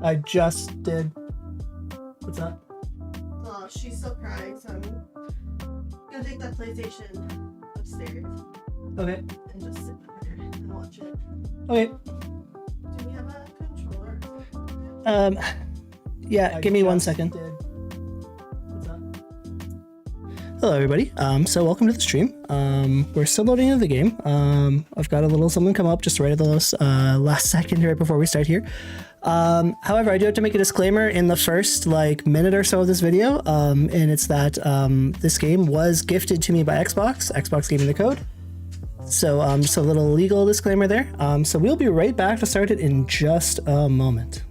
I just did. What's up? Oh, she's still crying, so I'm gonna take that PlayStation upstairs. Okay. And just sit with her and watch it. Okay. Do we have a controller? Yeah, give me 1 second. What's up? Hello everybody. So welcome to the stream. We're still loading into the game. I've got a little something come up just right at the last second right before we start here. However, I do have to make a disclaimer in the first minute or so of this video, and it's that this game was gifted to me by Xbox. Xbox gave me the code. So just a little legal disclaimer there. So we'll be right back to start it in just a moment.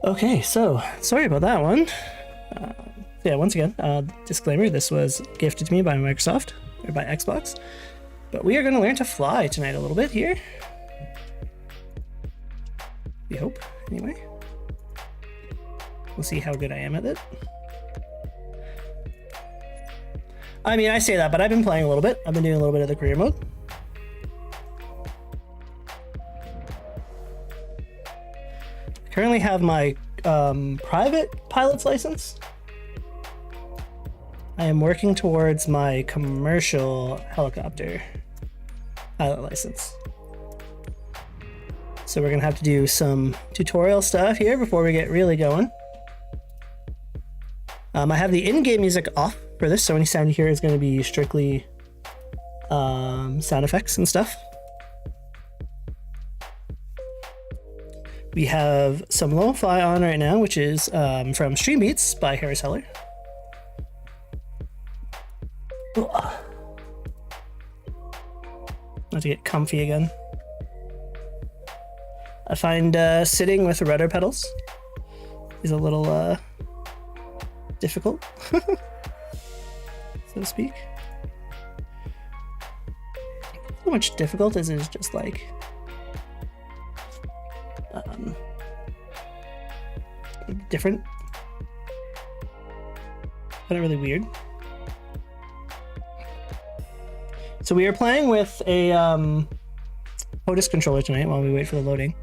Okay, so sorry about that one. Yeah, once again, disclaimer, this was gifted to me by Microsoft, or by Xbox. But we are going to learn to fly tonight a little bit here. We hope, anyway. We'll see how good I am at it. I mean, I say that, but I've been playing a little bit. I've been doing a little bit of the career mode. Currently have my private pilot's license. I am working towards my commercial helicopter pilot license. So we're gonna have to do some tutorial stuff here before we get really going. I have the in-game music off for this, so any sound you hear is gonna be strictly sound effects and stuff. We have some lo-fi on right now, which is from Stream Beats by Harris Heller. Have to get comfy again. I find sitting with rudder pedals is a little difficult, so to speak. So much difficult as it is just like different. Kind of really weird. So we are playing with a HOTAS controller tonight while we wait for the loading.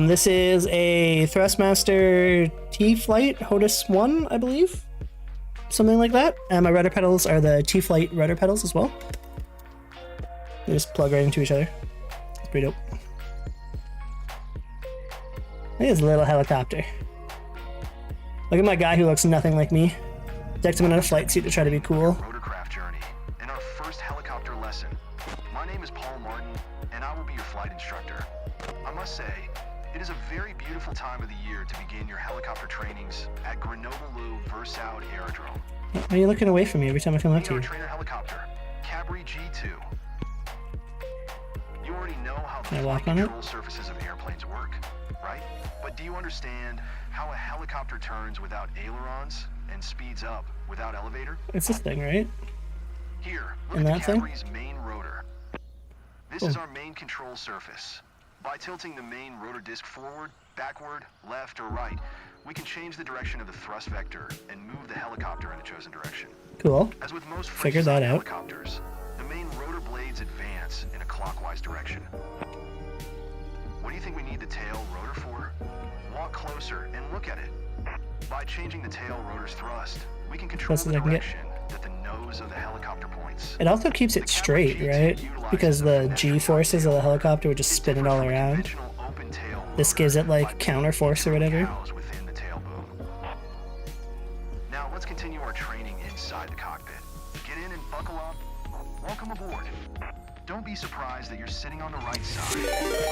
This is a Thrustmaster T-Flight HOTAS 1, I believe. Something like that. And my rudder pedals are the T-Flight rudder pedals as well. They just plug right into each other. It's pretty dope. Look at this little helicopter. Look at my guy who looks nothing like me. Decked him in a flight suit to try to be cool. Rotorcraft journey and our first helicopter lesson. My name is Paul Martin, and I will be your flight instructor. I must say, it is a very beautiful time of the year to begin your helicopter trainings at Grenoble Versailles Aerodrome. Why are you looking away from me every time I come up to you? Trainer helicopter, Cabri G2. You already know how the Can I walk flight on it? control surfaces of airplanes work, right? But do you understand how a helicopter turns without ailerons and speeds up without elevator? It's this thing, right? Here, look And at that the thing? Cabri's main rotor. This is our main control surface. By tilting the main rotor disc forward, backward, left, or right, we can change the direction of the thrust vector and move the helicopter in a chosen direction. Cool. As with most Figured that out. helicopters, the main rotor blades advance in a clockwise direction. What do you think we need the tail rotor for? Walk closer and look at it. By changing the tail rotor's thrust, we can control Best the as I can get. direction that the nose of the helicopter points. It also keeps it straight, right? Because the G-forces of the helicopter would just spin it all around. Conventional open tail this gives it like counter force or whatever. Within the tail boom. Now let's continue our training inside the cockpit. Get in and buckle up. Welcome aboard. Don't be surprised that you're sitting on the right side.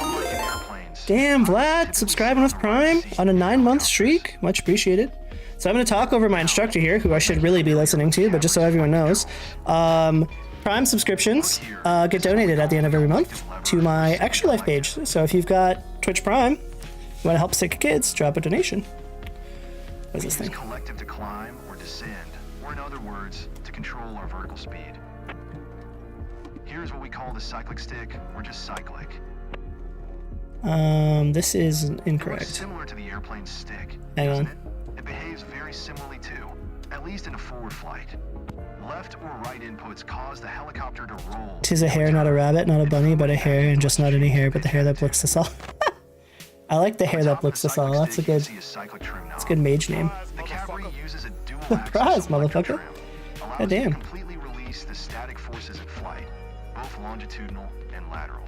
Unlike in airplanes. Damn, Vlad, subscribing with Prime on a 9-month streak. Much appreciated. So I'm going to talk over my instructor here, who I should really be listening to, but just so everyone knows. Prime subscriptions get donated at the end of every month to my Extra Life page. So if you've got Twitch Prime, you want to help sick kids, drop a donation. What's this thing? Collective to climb or descend, or in other words, to control our vertical speed. Here's what we call the cyclic stick, or just cyclic. This is It's incorrect. similar to the airplane stick, Hang doesn't on. it? It behaves very similarly too, at least in a forward flight. Left or right inputs cause the helicopter to roll. 'Tis a hare, not a rabbit, not a bunny, but a hare, and just not any hair, but the hair that blicks us all. I like the hair that blicks us all. That's a good, that's a good mage name. The cavalry uses a dual Surprise, motherfucker. God damn. Completely release the static forces in flight, both longitudinal and lateral.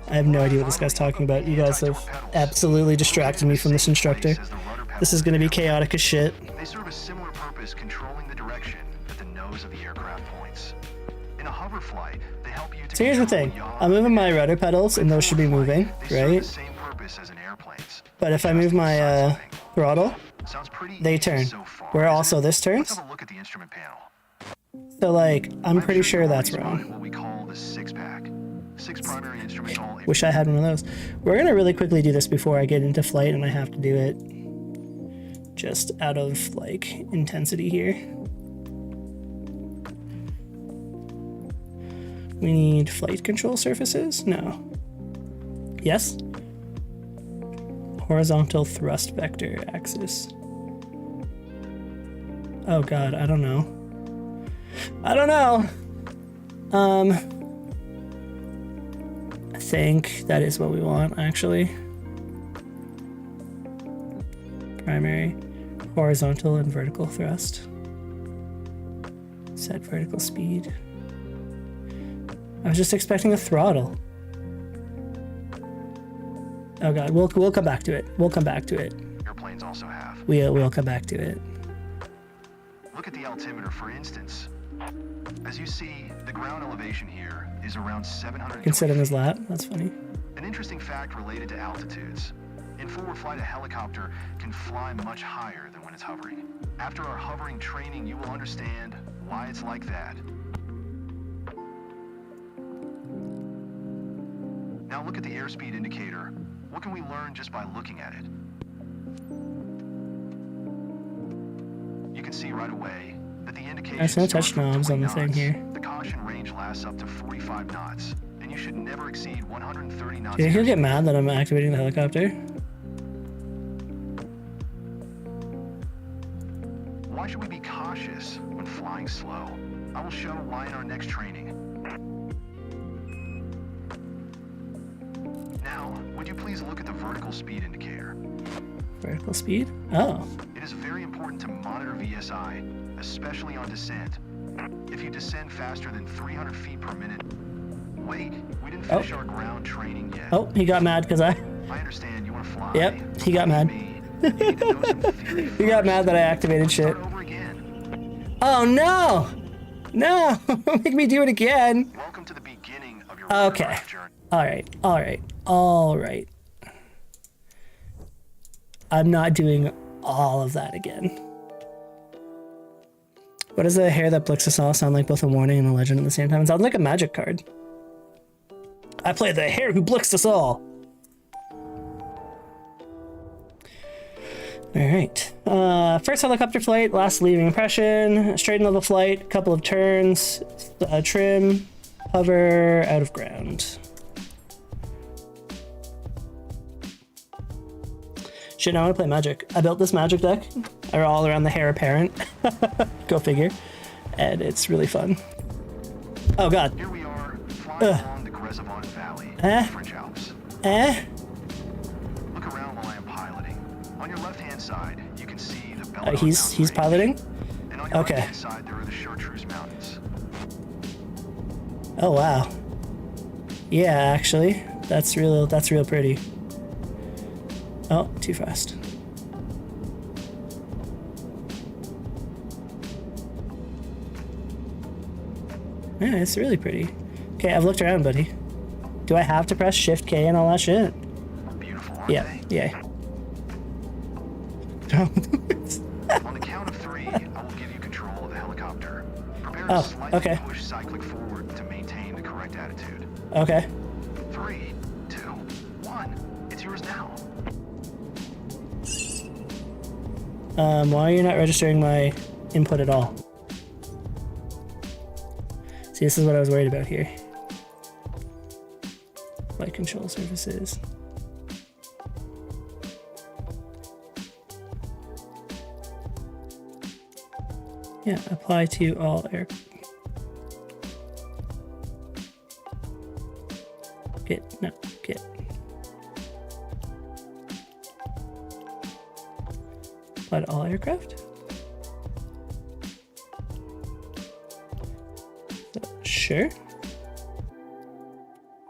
I have no idea what this guy's talking about. You guys have absolutely distracted me from this instructor. This is going to be chaotic as shit. They serve a similar purpose, controlling the direction that the nose of the aircraft points. In a hover flight, they help you to So here's the control thing. yaw. I'm moving my rudder pedals, and those should be moving, They serve right? the same purpose as in airplanes. But if I move my throttle, Sounds pretty they easy turn. so far, Where isn't also it? this Let's turns. have a look at the instrument panel. So like, I'm pretty sure you've that's already wrong. spotted what we call the six-pack. 6 primary instruments all. Wish I had one of those. We're gonna really quickly do this before I get into flight, and I have to do it just out of like intensity here. We need flight control surfaces? No. Yes? Horizontal thrust vector axis. Oh god, I don't know. I don't know. I think that is what we want, actually. Primary, horizontal, and vertical thrust. Set vertical speed. I was just expecting a throttle. Oh god, we'll come back to it. We'll come back to it. Airplanes also have. We'll come back to it. Look at the altimeter, for instance. As you see, the ground elevation here is around 700. You can sit in his lap. That's funny. An interesting fact related to altitudes. In forward flight, a helicopter can fly much higher than when it's hovering. After our hovering training, you will understand why it's like that. Now look at the airspeed indicator. What can we learn just by looking at it? You can see right away that the indication There's no touch knobs on the thing here. The caution range lasts up to 45 knots, and you should never exceed 130 knots. Do you think he'll get mad that I'm activating the helicopter? Why should we be cautious when flying slow? I will show why in our next training. Now, would you please look at the vertical speed indicator? Vertical speed? Oh. It is very important to monitor VSI, especially on descent. If you descend faster than 300 feet per minute, wait, we didn't finish our ground training yet. Oh, he got mad because I understand you want to fly. Yep, he got mad. Me, you need to know some theory He got first. mad that I activated shit. Start over again. Oh no! No! Make me do it again! Welcome to the beginning of your Okay. rotorcraft journey. Alright. I'm not doing all of that again. What does the hair that blicks us all sound like both a warning and a legend at the same time? It sounds like a magic card. I play the hair who blicks us all. Alright. First helicopter flight, last leaving impression. Straighten level flight, couple of turns, trim, hover, out of ground. Shit, now I want to play Magic. I built this Magic deck, or all around the Heir Apparent. Go figure. And it's really fun. Oh god. Here we are, flying along the Grezivon Valley, French Alps. Look around while I am piloting. On your left-hand side, you can see the Belladonna He's Mountain range. piloting? And on your Okay. right-hand side, there are the Chartreuse Mountains. Oh wow. Yeah, actually. That's real pretty. Oh, too fast. Yeah, it's really pretty. Okay, I've looked around, buddy. Do I have to press Shift K and all that shit? Beautiful, aren't Yeah, they? yeah. On the count of 3, I will give you control of the helicopter. Prepare Oh, to slightly okay. push cyclic forward to maintain the correct attitude. Okay. 3, 2, 1. It's yours now. Why are you not registering my input at all? See, this is what I was worried about here. Flight control surfaces. Yeah, apply to all air. Get. Apply to all aircraft? Sure.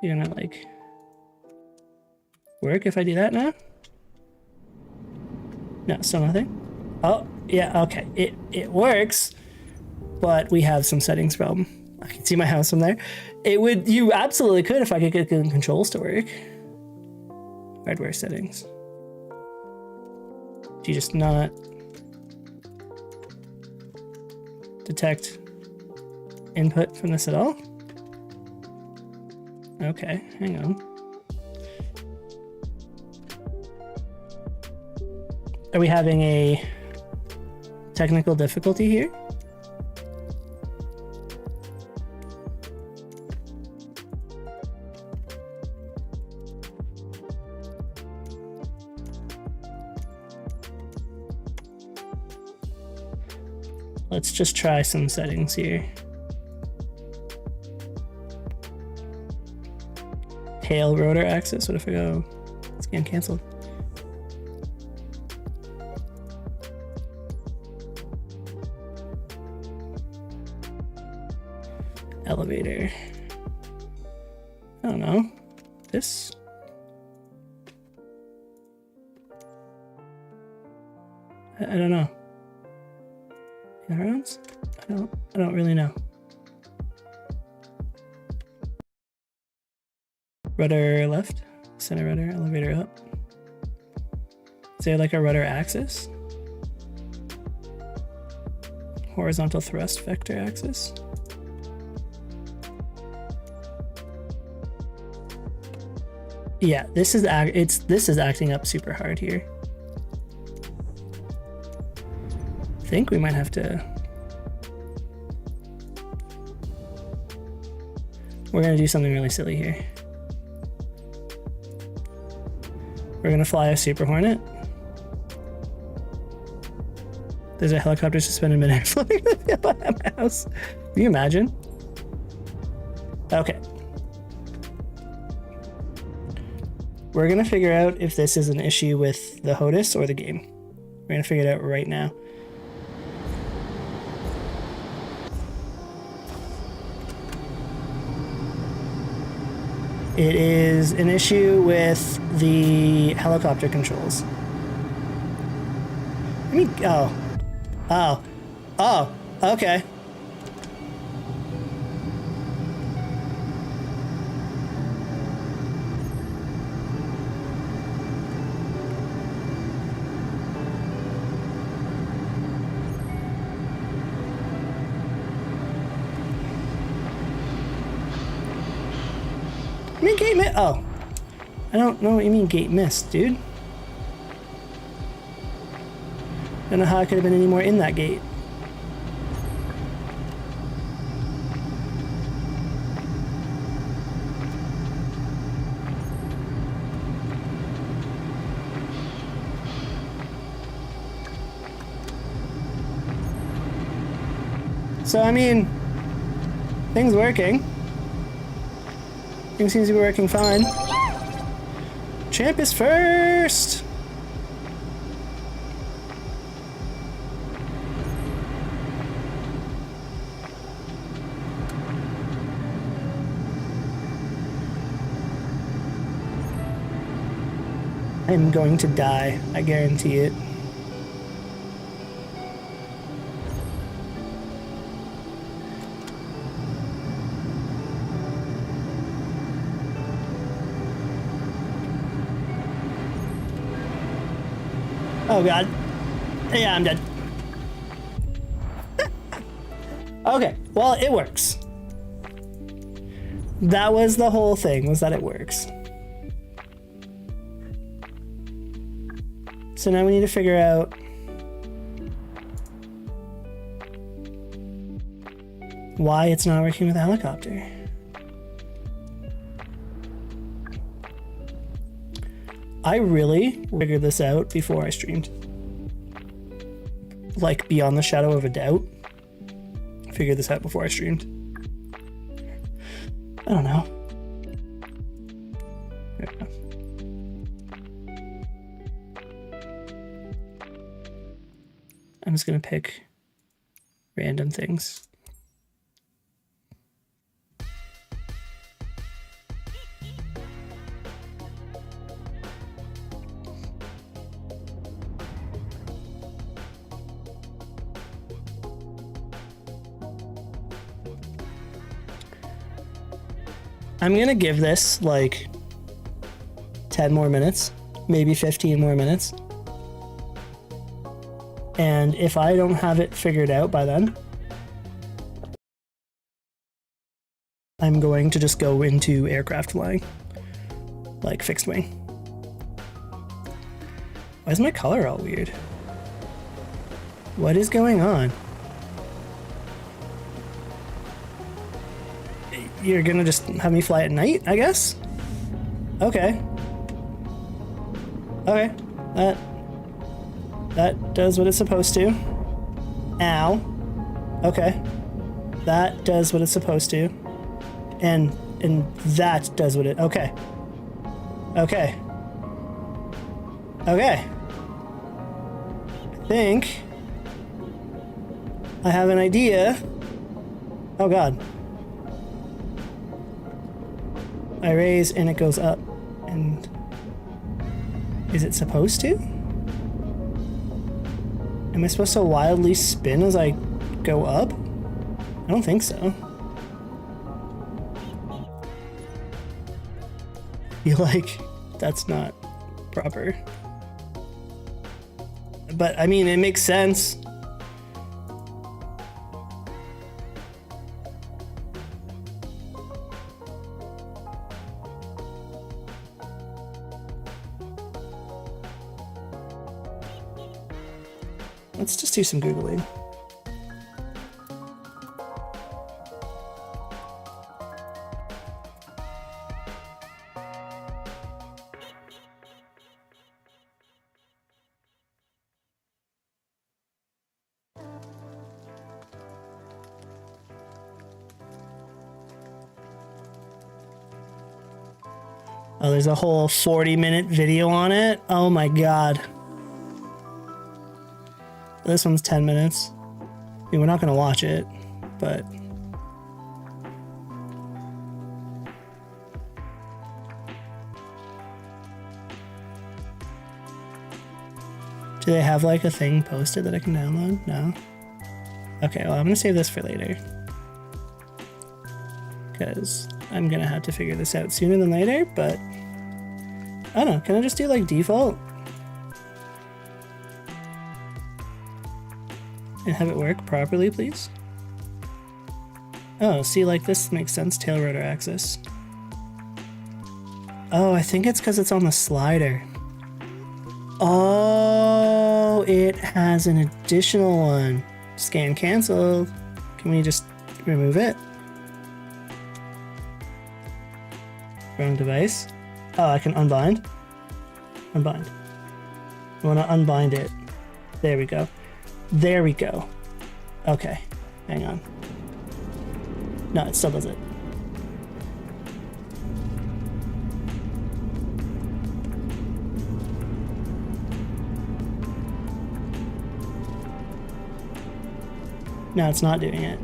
You're gonna like work if I do that now? No, still nothing. Oh, yeah, okay. It works, but we have some settings problem. I can see my house from there. You absolutely could if I could get the controls to work. Hardware settings. Do you just not detect input from this at all? Okay, hang on. Are we having a technical difficulty here? Let's just try some settings here. Tail rotor axis. What if I go scan canceled? Elevator. I don't know. This. I don't know. Ailerons? I don't really know. Rudder left, center rudder, elevator up. Is there like a rudder axis? Horizontal thrust vector axis? Yeah, this is acting up super hard here. I think we might have to. We're gonna do something really silly here. We're gonna fly a Super Hornet. There's a helicopter suspended midair floating behind my house. Can you imagine? Okay. We're gonna figure out if this is an issue with the HOTAS or the game. We're gonna figure it out right now. It is an issue with the helicopter controls. I mean, oh, okay. I mean, gate miss. Oh, I don't know what you mean gate missed, dude. I don't know how I could have been any more in that gate. So, I mean, things working. Things seems to be working fine. Champ is first! I'm going to die. I guarantee it. Oh god. Yeah, I'm dead. Okay, well, it works. That was the whole thing, was that it works. So now we need to figure out why it's not working with the helicopter. I really figured this out before I streamed. Like, beyond the shadow of a doubt. I figured this out before I streamed. I don't know. There we go. I'm just gonna pick random things. I'm gonna give this like 10 more minutes, maybe 15 more minutes. And if I don't have it figured out by then, I'm going to just go into aircraft flying, like fixed wing. Why is my color all weird? What is going on? You're gonna just have me fly at night, I guess? Okay. Okay. That does what it's supposed to. Ow. Okay. That does what it's supposed to. And that does what it... Okay. Okay. Okay. I think I have an idea. Oh god. I raise and it goes up. And is it supposed to? Am I supposed to wildly spin as I go up? I don't think so. I feel like that's not proper. But I mean, it makes sense. Let's just do some Googling. Oh, there's a whole 40-minute video on it? Oh my god. This one's 10 minutes. I mean, we're not gonna watch it, but... Do they have like a thing posted that I can download? No? Okay, well I'm gonna save this for later. Because I'm gonna have to figure this out sooner than later, but... I don't know, can I just do like default? And have it work properly, please? Oh, see, like this makes sense, tail rotor axis. Oh, I think it's because it's on the slider. Oh, it has an additional one. Scan cancel. Can we just remove it? Wrong device. Oh, I can unbind. Unbind. I want to unbind it. There we go. There we go. Okay, hang on. No, it still does it. No, it's not doing it.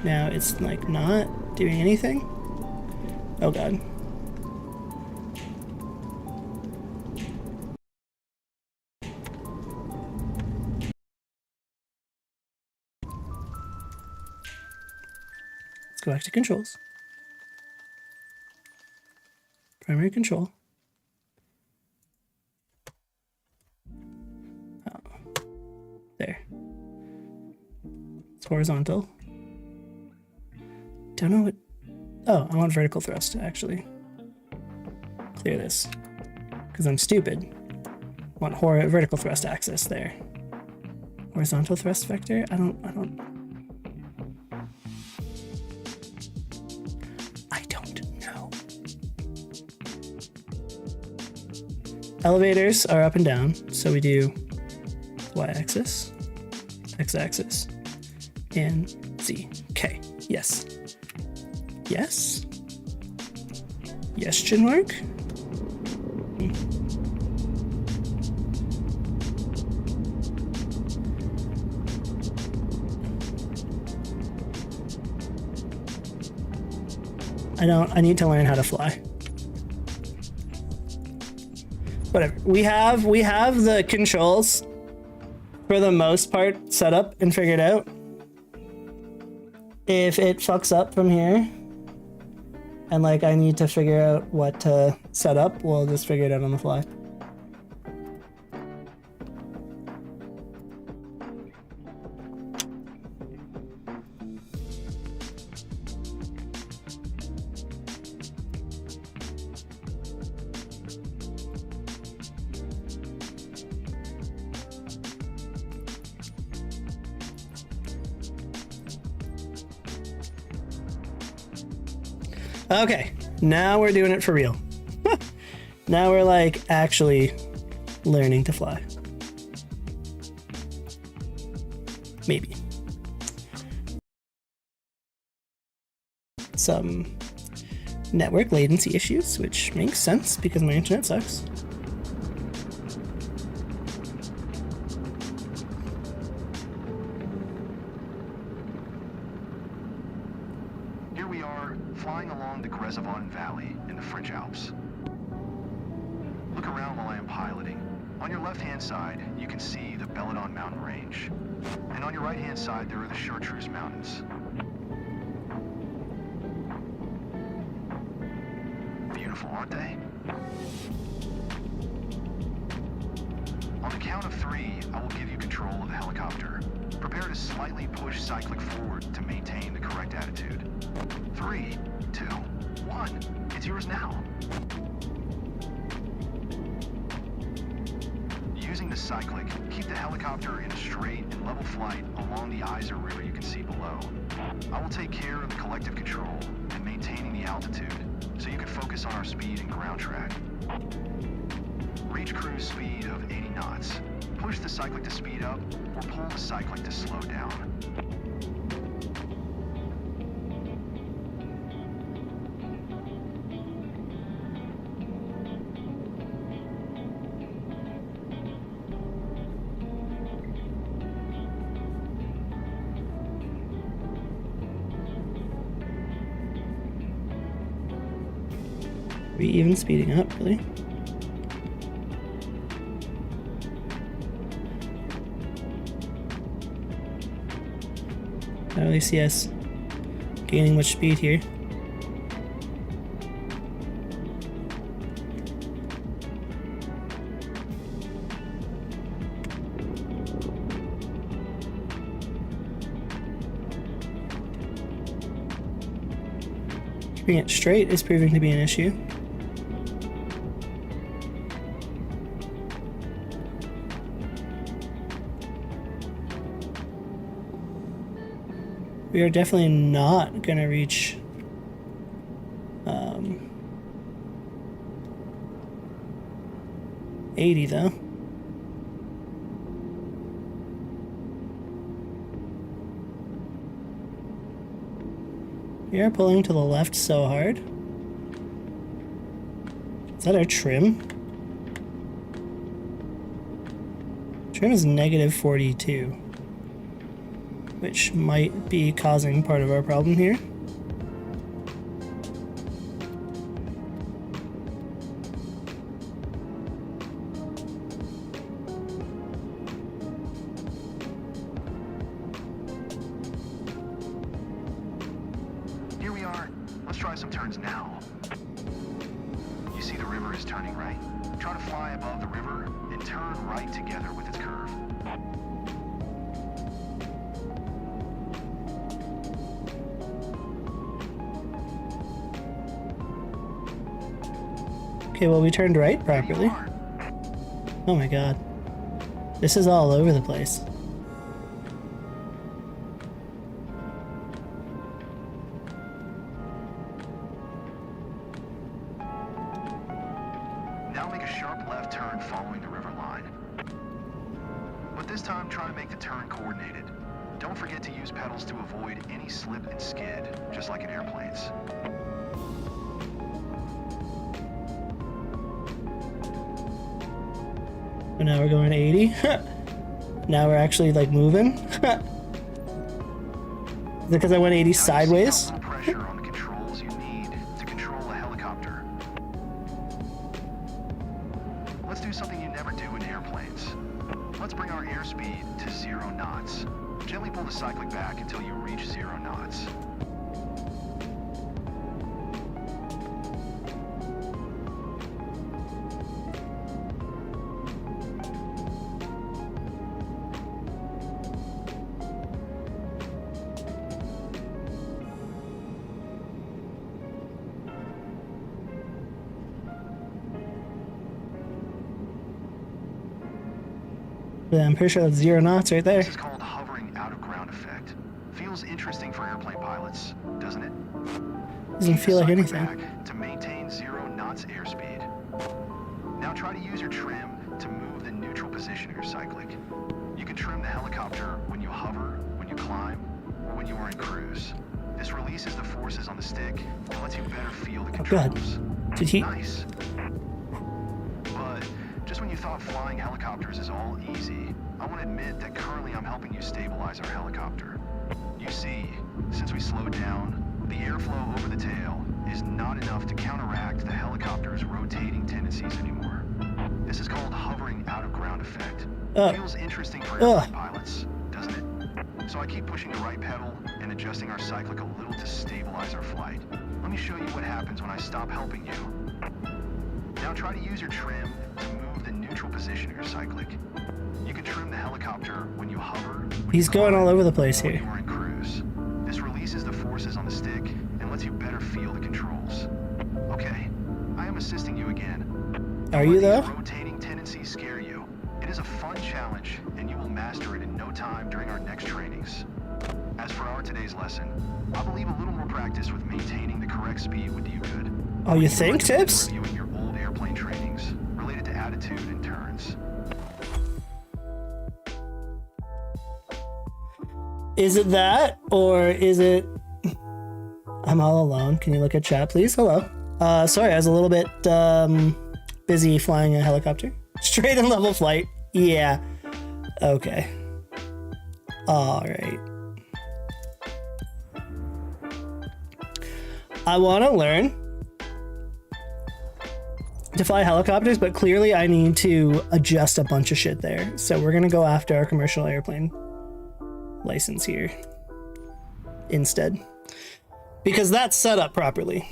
Now it's like not doing anything. Oh god. Let's go back to controls. Primary control. Oh. There. It's horizontal. Don't know what... Oh, I want vertical thrust, actually. Clear this. Because I'm stupid. I want vertical thrust axis there. Horizontal thrust vector? I don't know. Elevators are up and down, so we do y-axis, x-axis, and z. Okay, yes. Yes? Question mark? I need to learn how to fly. Whatever. We have the controls for the most part set up and figured out. If it fucks up from here and like I need to figure out what to set up, we'll just figure it out on the fly. Okay, now we're doing it for real. Now we're like actually learning to fly. Maybe. Some network latency issues, which makes sense because my internet sucks. Flying along the Grezavon Valley in the French Alps. Look around while I am piloting. On your left-hand side, you can see the Belladon mountain range. And on your right-hand side, there are the Chartreuse Mountains. Beautiful, aren't they? On the count of 3, I will give you control of the helicopter. Prepare to slightly push cyclic forward to maintain the correct attitude. 3, 2, 1. It's yours now. Using the cyclic, keep the helicopter in a straight and level flight along the Isar River you can see below. I will take care of the collective control and maintaining the altitude, so you can focus on our speed and ground track. Reach cruise speed of 80 knots. Push the cyclic to speed up, or pull the cyclic to slow down. Are we even speeding up, really? I don't really see us gaining much speed here. Keeping it straight is proving to be an issue. We are definitely not going to reach 80 though. We are pulling to the left so hard. Is that our trim? Trim is -42. which might be causing part of our problem here. Here we are. Let's try some turns now. You see the river is turning right? Try to fly above the river and turn right together with its curve. Okay, well, we turned right properly. Oh my god. This is all over the place. Now make a sharp left turn following the river line. But this time, try to make the turn coordinated. Don't forget to use pedals to avoid any slip and skid, just like in airplanes. And now we're going 80. Now we're actually like moving. Is it because I went 80 sideways? Now you see how little pressure on the controls you need to control a helicopter. Let's do something you never do in airplanes. Let's bring our airspeed to 0 knots. Gently pull the cyclic back until you reach 0 knots. Yeah, I'm pretty sure that's 0 knots right there. This is called hovering out of ground effect. Feels interesting for airplane pilots, doesn't it? Doesn't feel like Cyclic anything. back to maintain 0 knots airspeed. Now try to use your trim to move the neutral position of your cyclic. You can trim the helicopter when you hover, when you climb, or when you are in cruise. This releases the forces on the stick and lets you better feel the God. controls. Did he? Nice. But just when you thought flying helicopters is all easy, I want to admit that currently I'm helping you stabilize our helicopter. You see, since we slowed down, the airflow over the tail is not enough to counteract the helicopter's rotating tendencies anymore. This is called hovering out of ground effect. Feels interesting for airplane pilots, doesn't it? So I keep pushing the right pedal and adjusting our cyclic a little to stabilize our flight. Let me show you what happens when I stop helping you. Now try to use your trim to move the neutral position of your cyclic. You can trim the helicopter when you hover. He's going all over the place when here. you are in cruise. This releases the forces on the stick and lets you better feel the controls. Okay, I am assisting you again. Are you though? These rotating tendencies scare you. It is a fun challenge, and you will master it in no time during our next trainings. As for our today's lesson, I believe a little more practice with maintaining the correct speed would do you good. Oh, you think, Tips? Reviewing your old airplane trainings related to attitude and turns. Is it that, or is it... I'm all alone. Can you look at chat, please? Hello. Sorry, I was a little bit busy flying a helicopter. Straight and level flight. Yeah. Okay. All right. I want to learn to fly helicopters, but clearly I need to adjust a bunch of shit there. So we're going to go after our commercial airplane license here instead, because that's set up properly.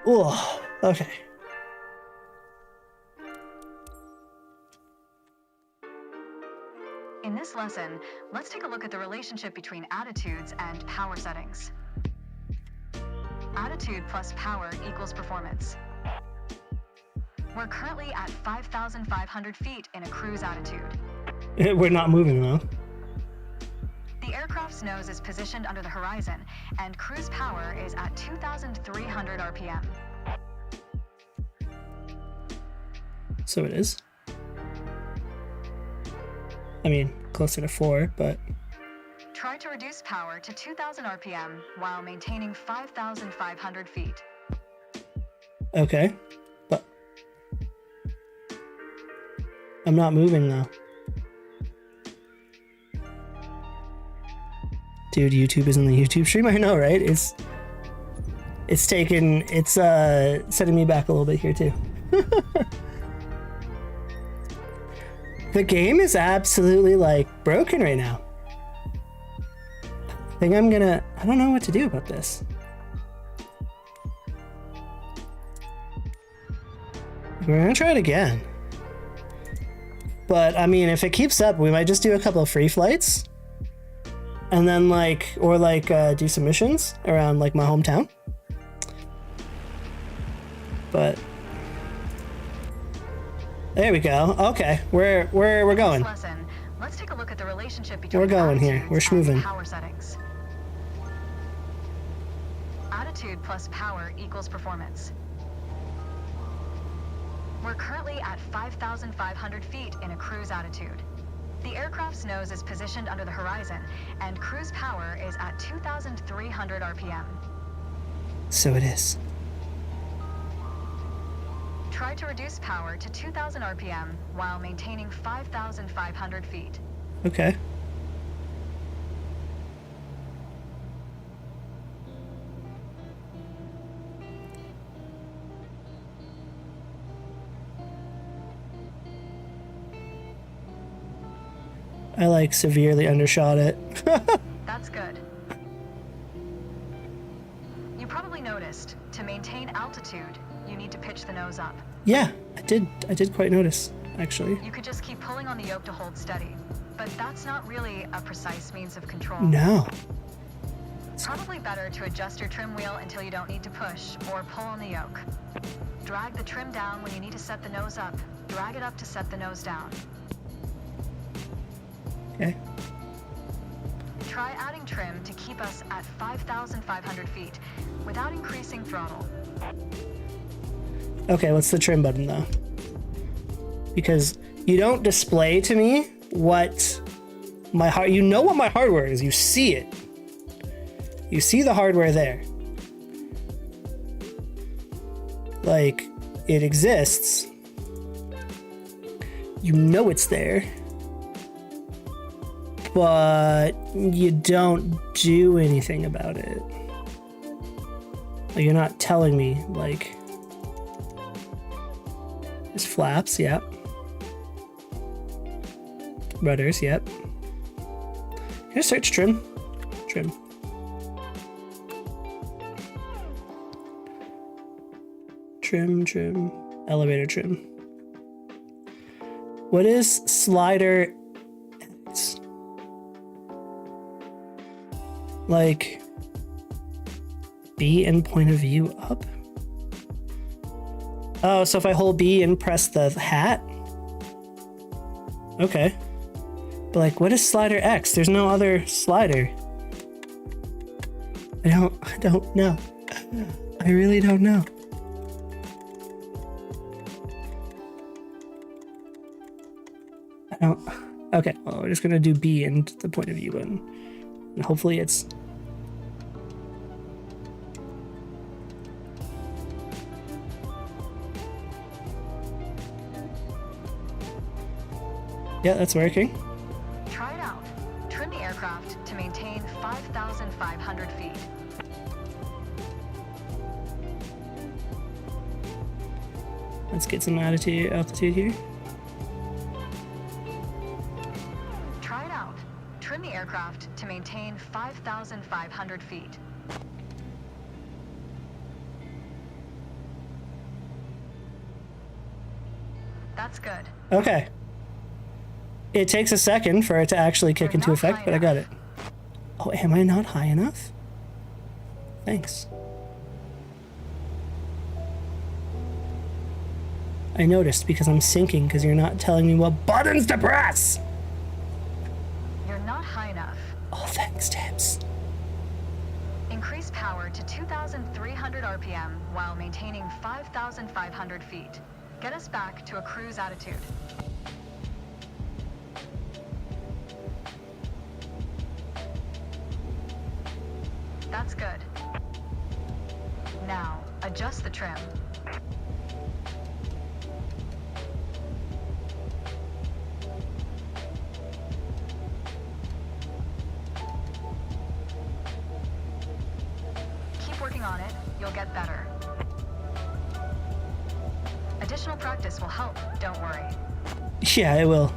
Oh, okay. In this lesson, let's take a look at the relationship between attitudes and power settings. Attitude plus power equals performance. We're currently at 5,500 feet in a cruise attitude. We're not moving though. The aircraft's nose is positioned under the horizon, and cruise power is at 2,300 RPM. So it is. I mean, closer to 4, but... Try to reduce power to 2,000 RPM while maintaining 5,500 feet. Okay, but... I'm not moving, though. Dude, YouTube isn't the YouTube stream? I know, right? It's setting me back a little bit here, too. The game is absolutely, like, broken right now. I think I don't know what to do about this. We're gonna try it again. But, I mean, if it keeps up, we might just do a couple of free flights. And then, do some missions around, like, my hometown. But... There we go. Okay, we're going. Lesson. Let's take a look at the relationship between We're going here. We're schmoving. Power settings. Attitude plus power equals performance. We're currently at 5,500 feet in a cruise altitude. The aircraft's nose is positioned under the horizon, and cruise power is at 2,300 RPM. So it is. Try to reduce power to 2,000 RPM while maintaining 5,500 feet. Okay. I like severely undershot it. That's good. You probably noticed, to maintain altitude, you need to pitch the nose up. Yeah, I did quite notice, actually. You could just keep pulling on the yoke to hold steady, but that's not really a precise means of control. No. It's probably better to adjust your trim wheel until you don't need to push or pull on the yoke. Drag the trim down when you need to set the nose up. Drag it up to set the nose down. Okay. Try adding trim to keep us at 5,500 feet without increasing throttle. Okay, what's the trim button though? Because you don't display to me what you know what my hardware is. You see it. You see the hardware there. Like, it exists. You know it's there. But you don't do anything about it. Like, you're not telling me, like... There's flaps, yep. Rudders, yep. Can I search trim? Trim. Trim. Elevator trim. What is slider X? Like, B and point of view up? Oh, so if I hold B and press the hat? Okay. But like, what is slider X? There's no other slider. I don't know. I really don't know. Okay, well, we're just gonna do B and the point of view button. And hopefully it's... Yeah, that's working. Try it out. Trim the aircraft to maintain 5,500 feet. Let's get some altitude here. Try it out. Trim the aircraft to maintain 5,500 feet. That's good. Okay. It takes a second for it to actually kick into effect, but I got it. Oh, am I not high enough? Thanks. I noticed because I'm sinking because you're not telling me what buttons to press! You're not high enough. Oh, thanks, Tibbs. Increase power to 2,300 RPM while maintaining 5,500 feet. Get us back to a cruise attitude. That's good. Now, adjust the trim. Keep working on it, you'll get better. Additional practice will help, don't worry. Yeah, it will.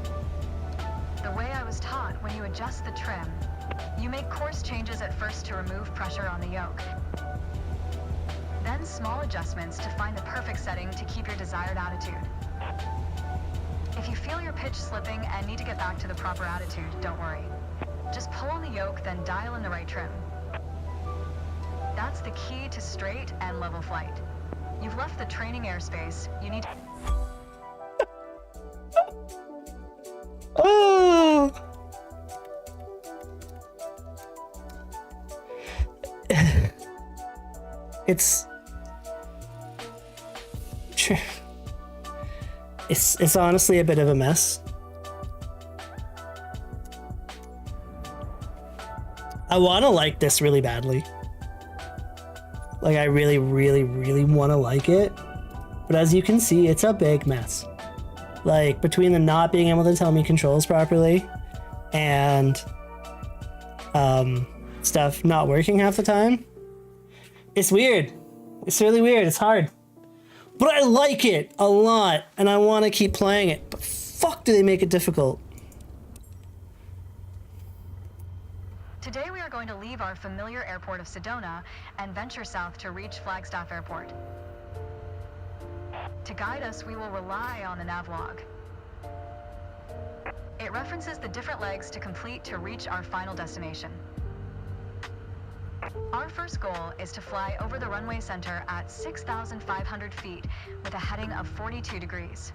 The way I was taught, when you adjust the trim, you make course changes at first to remove pressure on the yoke. Then small adjustments to find the perfect setting to keep your desired attitude. If you feel your pitch slipping and need to get back to the proper attitude, don't worry. Just pull on the yoke, then dial in the right trim. That's the key to straight and level flight. You've left the training airspace. You need to... Oh! It's honestly a bit of a mess. I want to like this really badly. Like, I really, really, really want to like it. But as you can see, it's a big mess. Like, between the not being able to tell me controls properly and stuff not working half the time, it's weird. It's really weird. It's hard. But I like it a lot, and I want to keep playing it. But fuck, do they make it difficult. Today we are going to leave our familiar airport of Sedona and venture south to reach Flagstaff Airport. To guide us, we will rely on the navlog. It references the different legs to complete to reach our final destination. Our first goal is to fly over the runway center at 6,500 feet with a heading of 42 degrees.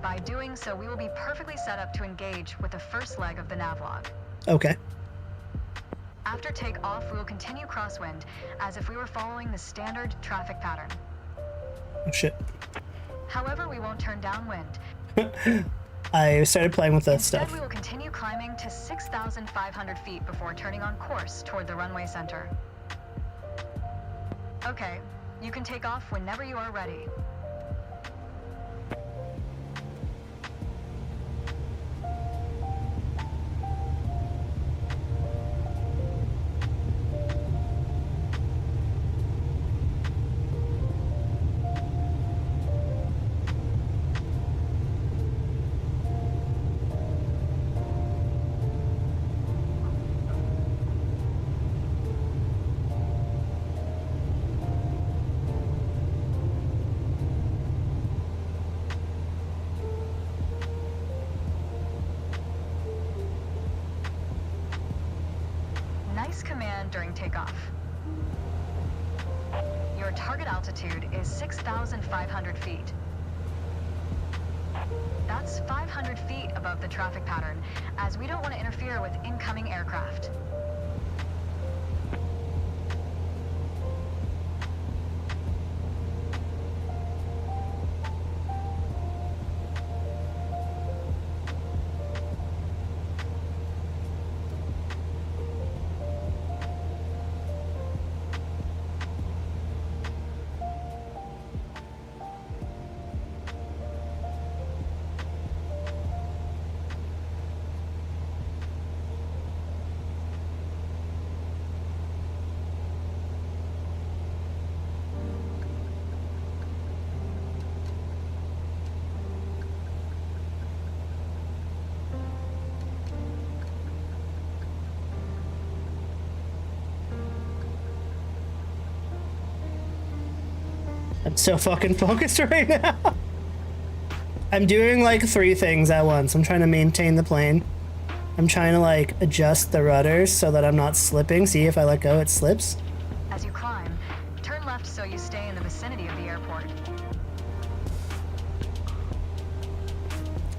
By doing so, we will be perfectly set up to engage with the first leg of the navlog. Okay. After takeoff, we will continue crosswind as if we were following the standard traffic pattern. Oh shit. However, we won't turn downwind. I started playing with that Instead, stuff. we will continue climbing to 6,500 feet before turning on course toward the runway center. Okay, you can take off whenever you are ready. Nice command during takeoff. Your target altitude is 6,500 feet. That's 500 feet above the traffic pattern, as we don't want to interfere with incoming aircraft. I'm so fucking focused right now. I'm doing like 3 things at once. I'm trying to maintain the plane. I'm trying to like adjust the rudders so that I'm not slipping. See, if I let go, it slips. As you climb, turn left so you stay in the vicinity of the airport.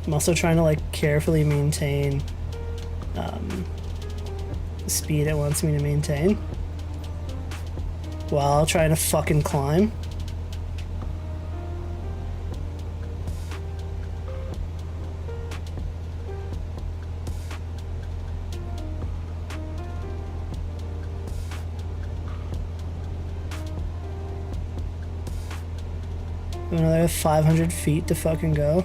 I'm also trying to like carefully maintain the speed it wants me to maintain while trying to fucking climb. Another 500 feet to fucking go.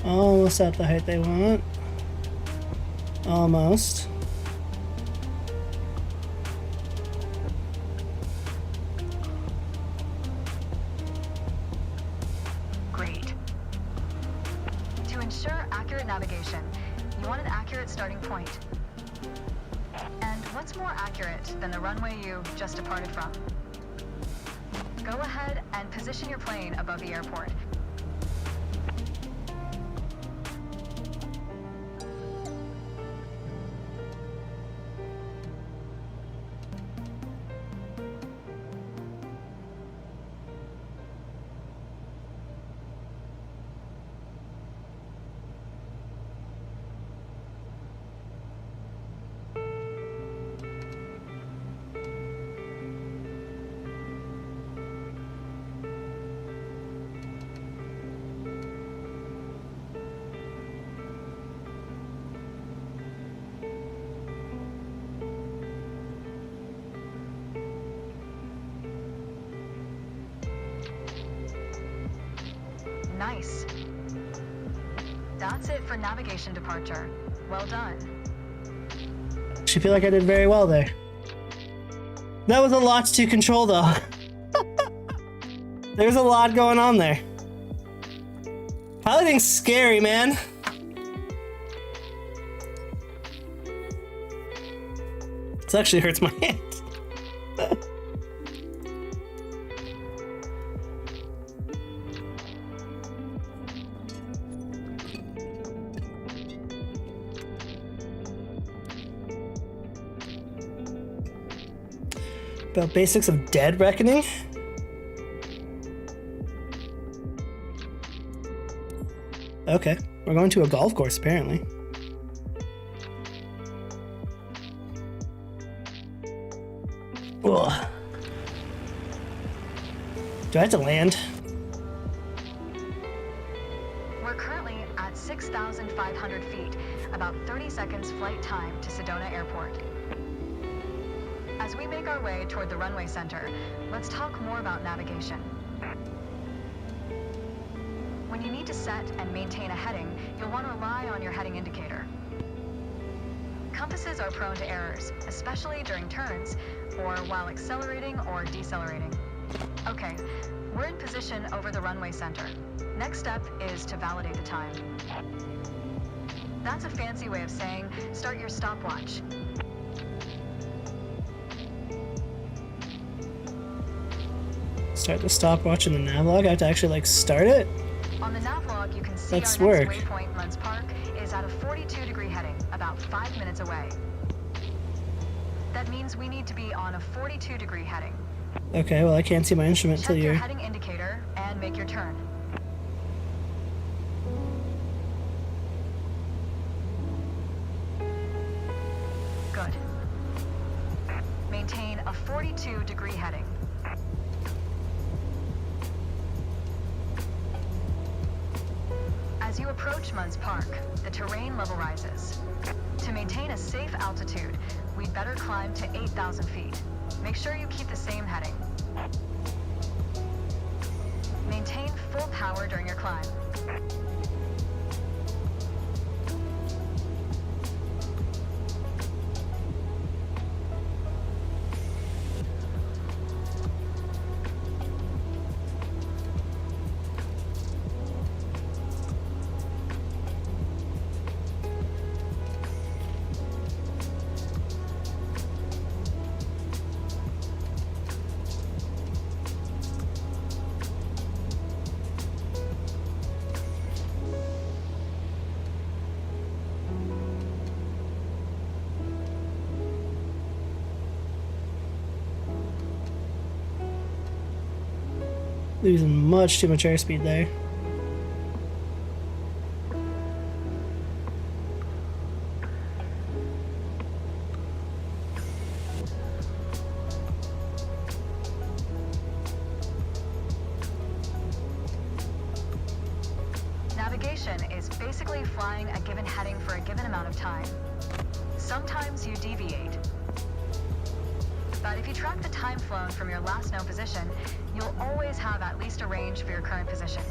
Almost at the height they want. Almost. Great. To ensure accurate navigation, you want an accurate starting point. And what's more accurate than the runway you just departed from? Go ahead and position your plane above the airport. Nice. That's it for navigation departure. Well done. I feel like I did very well there. That was a lot to control though. There's a lot going on there. Piloting's scary, man. This actually hurts my hand. About basics of dead reckoning. Okay, we're going to a golf course apparently. Ugh. Do I have to land? We're currently at 6,500 feet, about 30 seconds flight time to Sedona Airport. As we make our way toward the runway center, let's talk more about navigation. When you need to set and maintain a heading, you'll want to rely on your heading indicator. Compasses are prone to errors, especially during turns, or while accelerating or decelerating. Okay, we're in position over the runway center. Next step is to validate the time. That's a fancy way of saying start your stopwatch. Start the stopwatch in the navlog. I have to actually like start it. On the navlog, you can see Let's our work. next waypoint, Lens Park, is at a 42-degree heading, about 5 minutes away. That means we need to be on a 42-degree heading. Okay, well I can't see my instrument till Check your you're. heading indicator and make your turn. Good. Maintain a 42-degree heading. As you approach Munns Park, the terrain level rises. To maintain a safe altitude, we'd better climb to 8,000 feet. Make sure you keep the same heading. Maintain full power during your climb. Losing much too much airspeed there. Navigation is basically flying a given heading for a given amount of time. Sometimes you deviate. But if you track the time flown from your last known position, you'll always have at least a range for your current position.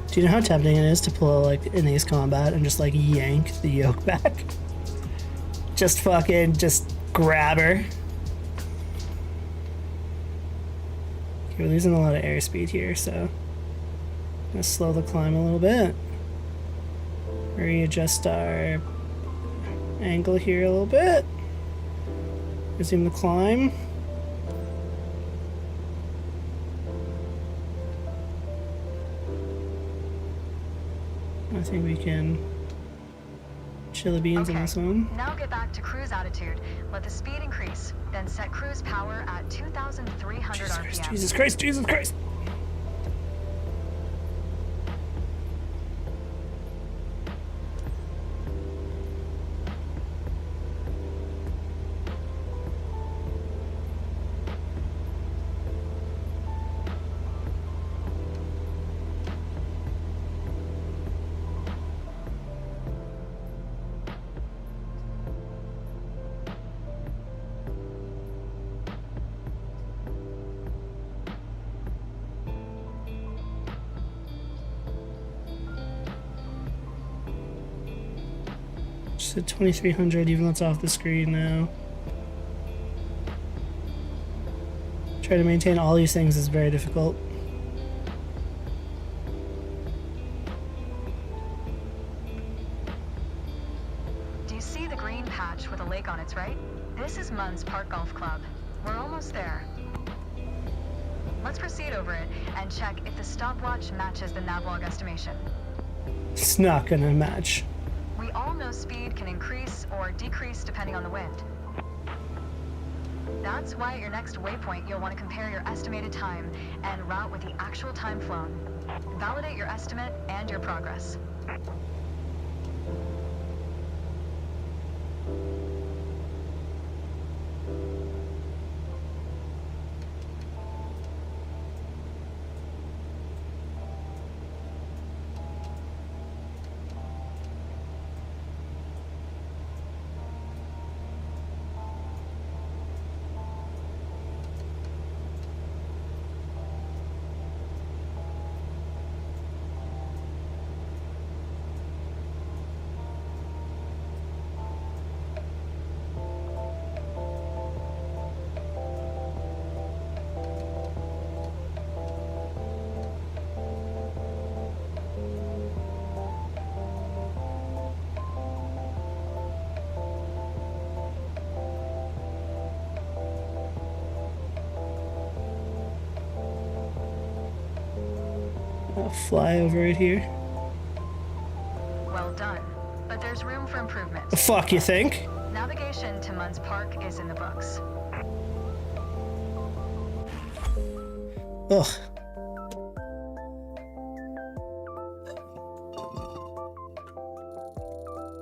Do you know how tempting it is to pull like in Ace Combat and just like yank the yoke back? Just fucking just grab her. Okay, we're losing a lot of airspeed here, so I'm gonna slow the climb a little bit. Readjust our angle here a little bit. Resume the climb. I think we can chill the beans on this one. Now get back to cruise altitude. Let the speed increase. Then set cruise power at 2,300 RPM. Jesus Christ, Jesus Christ! Just at 2,300, even though it's off the screen now. Trying to maintain all these things is very difficult. Do you see the green patch with a lake on its right? This is Munns Park Golf Club. We're almost there. Let's proceed over it and check if the stopwatch matches the navlog estimation. It's not gonna match. We all know speed can increase or decrease depending on the wind. That's why at your next waypoint you'll want to compare your estimated time and route with the actual time flown. Validate your estimate and your progress. I'll fly over it here. Well done, but there's room for improvement. The fuck you think? Navigation to Munns Park is in the books. Ugh.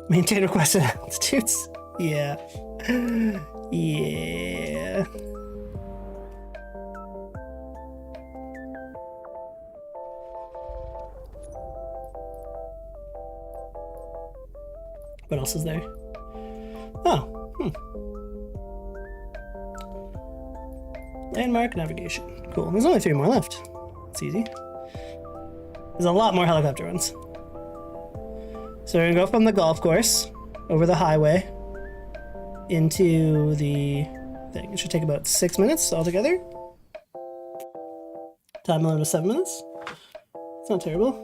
Maintain requested altitudes. Yeah. Yeah. What else is there? Oh, Landmark navigation. Cool. There's only 3 more left. It's easy. There's a lot more helicopter ones. So we're gonna go from the golf course over the highway into the thing. It should take about 6 minutes altogether. Time limit of 7 minutes. It's not terrible.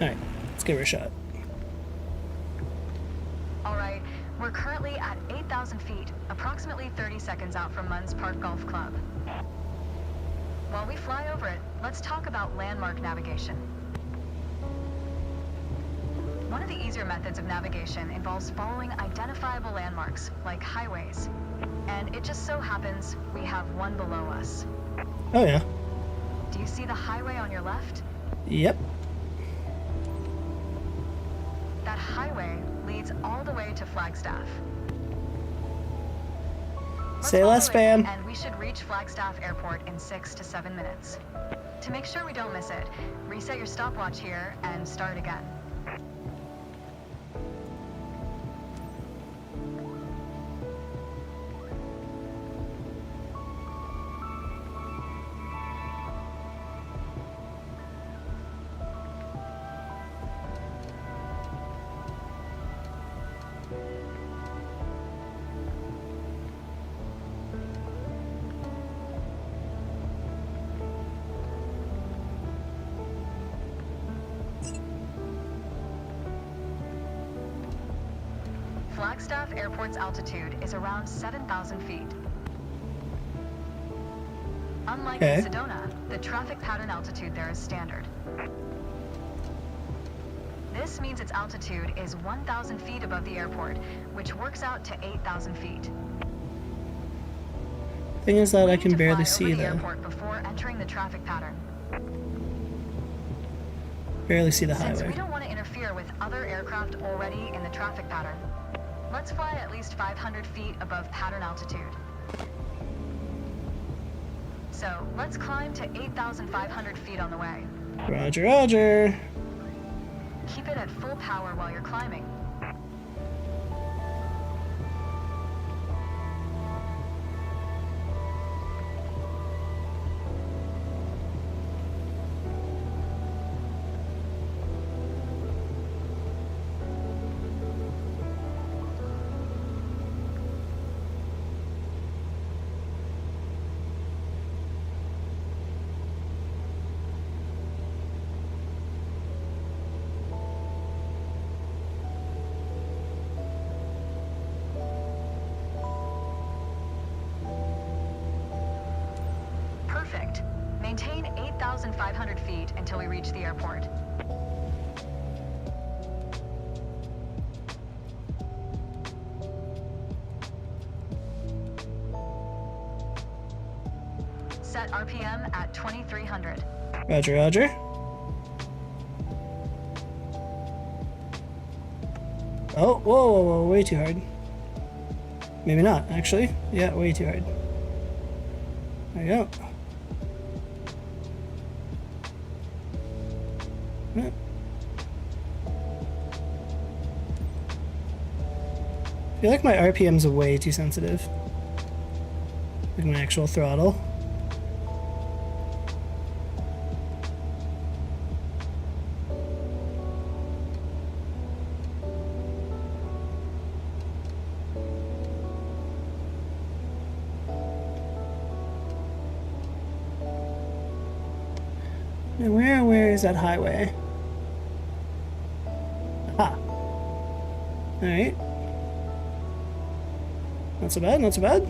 Alright, let's give her a shot. All right, we're currently at 8,000 feet, approximately 30 seconds out from Munns Park Golf Club. While we fly over it, let's talk about landmark navigation. One of the easier methods of navigation involves following identifiable landmarks, like highways. And it just so happens we have one below us. Oh yeah. Do you see the highway on your left? Yep. That highway leads all the way to Flagstaff. Let's Say less follow it, spam. and we should reach Flagstaff Airport in 6 to 7 minutes. To make sure we don't miss it, reset your stopwatch here and start again. Flagstaff Airport's altitude is around 7,000 feet. Unlike in Sedona, the traffic pattern altitude there is standard. This means its altitude is 1,000 feet above the airport, which works out to 8,000 feet. Thing is that We I need can to barely fly see over the the airport before entering the traffic pattern. barely see the Since we highway. don't want to interfere with other aircraft already in the traffic pattern, let's fly at least 500 feet above pattern altitude. So, let's climb to 8,500 feet on the way. Roger, roger. Keep it at full power while you're climbing. Perfect. Maintain 8,500 feet until we reach the airport. Set RPM at 2,300. Roger, roger. Oh, whoa, whoa, whoa, way too hard. Maybe not, actually. Yeah, way too hard. There you go. Yeah. I feel like my RPMs are way too sensitive. Like my actual throttle. And where is that highway? Aha. Alright. Not so bad, not so bad.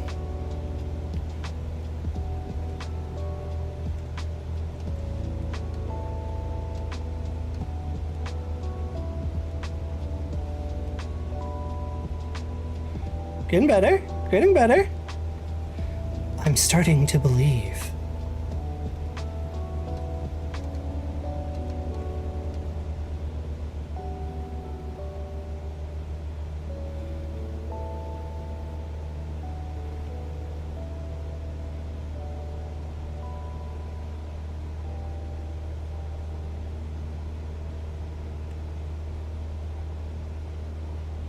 Getting better, getting better. I'm starting to believe.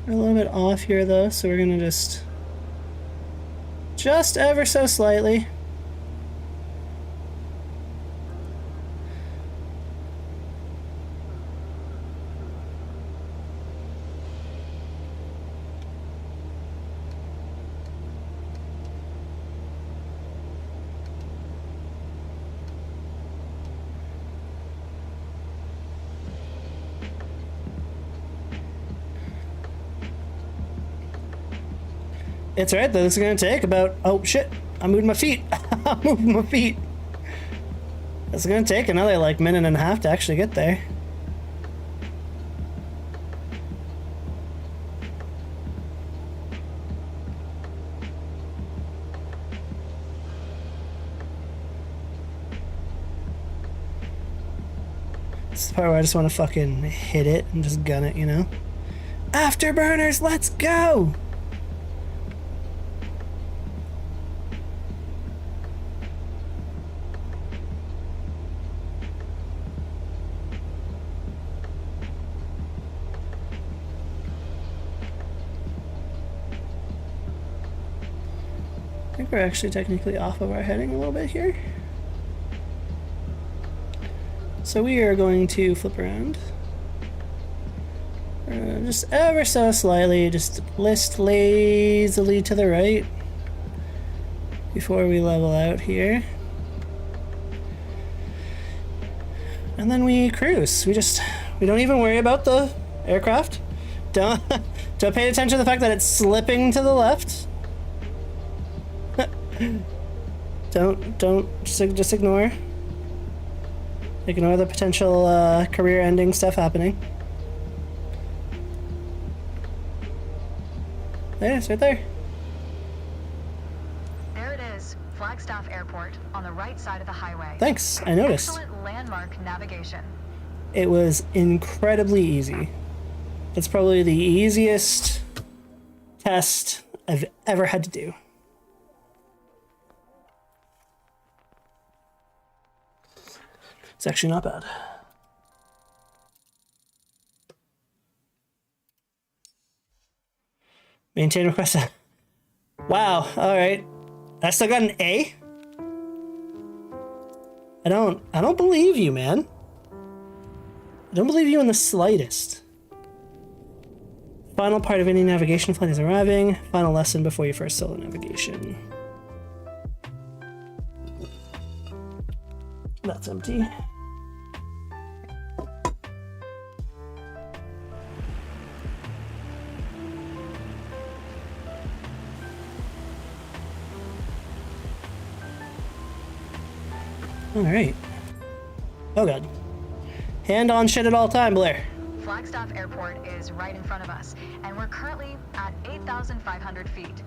We're a little bit off here though, so we're gonna just ever so slightly. It's alright though, this is gonna take about, oh shit, I'm moving my feet. I'm moving my feet. It's gonna take another like minute and a half to actually get there. This is the part where I just want to fucking hit it and just gun it, you know? Afterburners, let's go! I think we're actually technically off of our heading a little bit here. So we are going to flip around. Just ever so slightly, just list lazily to the right before we level out here. And then we cruise. We don't even worry about the aircraft. Don't pay attention to the fact that it's slipping to the left. Just ignore. Ignore the potential career-ending stuff happening. There, it's right there. There it is, Flagstaff Airport, on the right side of the highway. Thanks, I noticed. Excellent landmark navigation. It was incredibly easy. It's probably the easiest test I've ever had to do. It's actually not bad. Maintain request. Wow, alright. I still got an A? I don't believe you, man. I don't believe you in the slightest. Final part of any navigation flight is arriving. Final lesson before your first solo navigation. That's empty. All right. Oh god. Hand on shit at all time, Blair. Flagstaff Airport is right in front of us, and we're currently at 8,500 feet.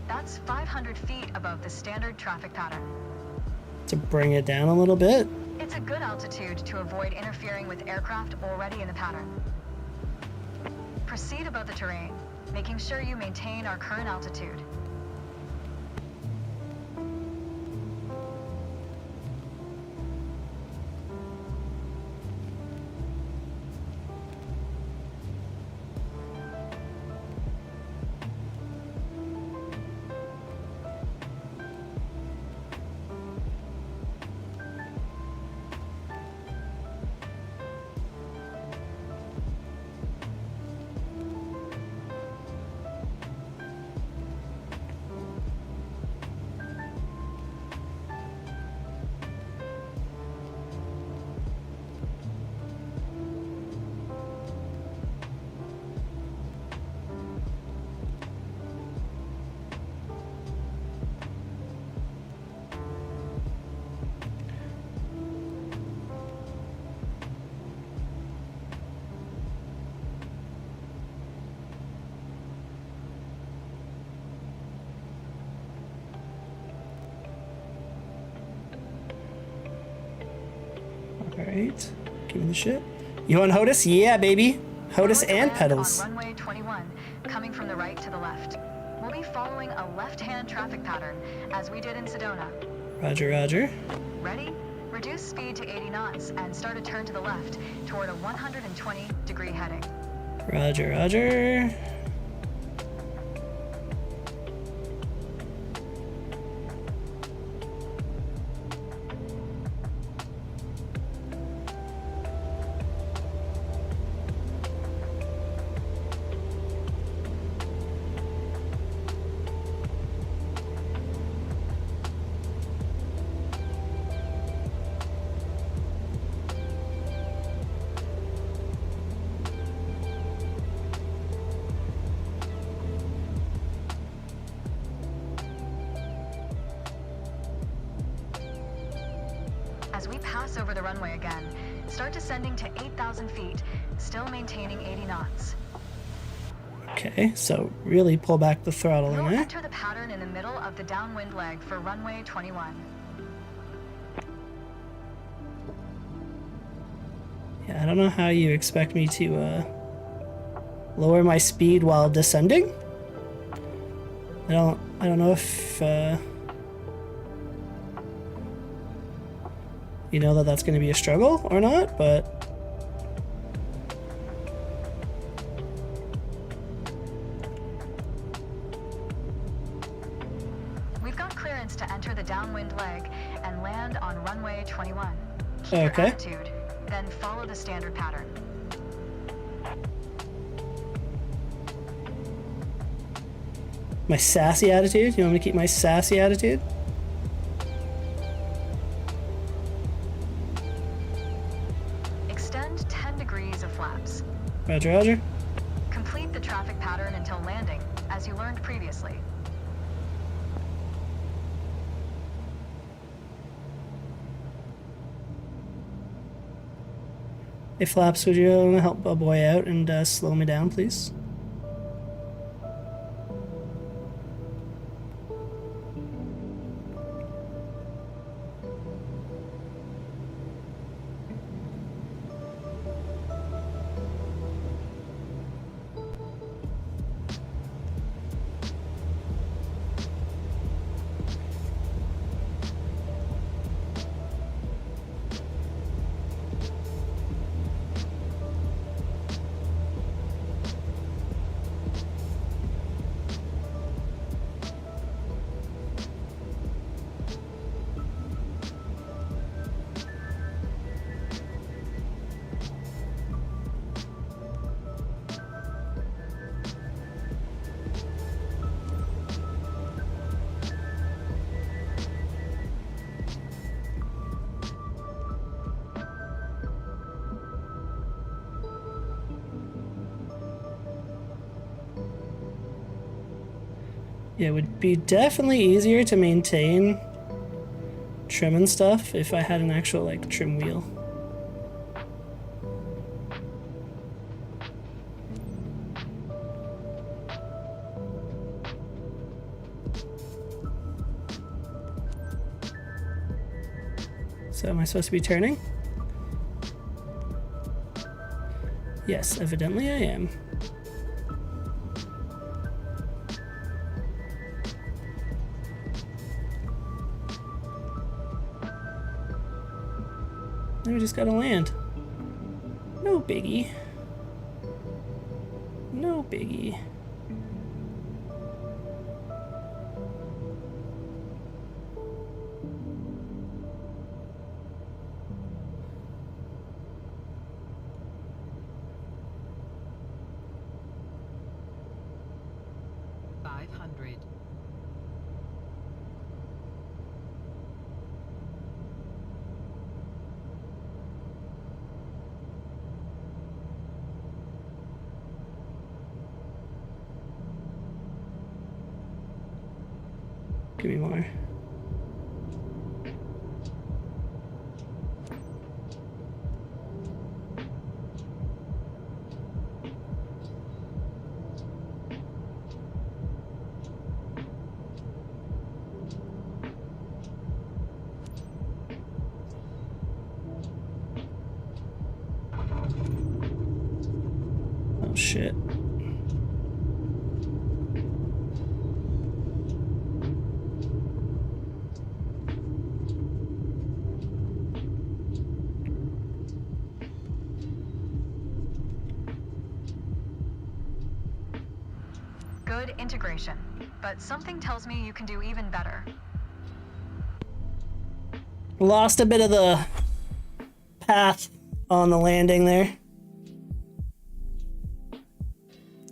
That's 500 feet above the standard traffic pattern. To bring it down a little bit. It's a good altitude to avoid interfering with aircraft already in the pattern. Proceed above the terrain, making sure you maintain our current altitude. Alright. Give me the shit. You on HOTAS? Yeah, baby. HOTAS and pedals. On runway 21, coming from the right to the left. We'll be following a left-hand traffic pattern, as we did in Sedona. Roger, roger. Ready? Reduce speed to 80 knots and start a turn to the left toward a 120-degree heading. Roger, roger. cross over the runway again. Start descending to 8,000 feet, still maintaining 80 knots. Okay, so really pull back the throttle in You'll there. enter the pattern in the middle of the downwind leg for runway 21. Yeah, I don't know how you expect me to lower my speed while descending. I don't know if you know that that's going to be a struggle or not, but We've got clearance to enter the downwind leg and land on runway 21. Keep Okay. your attitude, then follow the standard pattern. my sassy attitude. You want me to keep my sassy attitude? Extend 10 degrees of flaps. Roger, roger. Complete the traffic pattern until landing, as you learned previously. Hey Flaps, would you help a boy out and slow me down, please? Yeah, it would be definitely easier to maintain trim and stuff if I had an actual, like, trim wheel. So am I supposed to be turning? Yes, evidently I am. Then we just gotta land. No biggie. No biggie. Give me more. Oh shit. Good integration, but something tells me you can do even better. Lost a bit of the path on the landing there.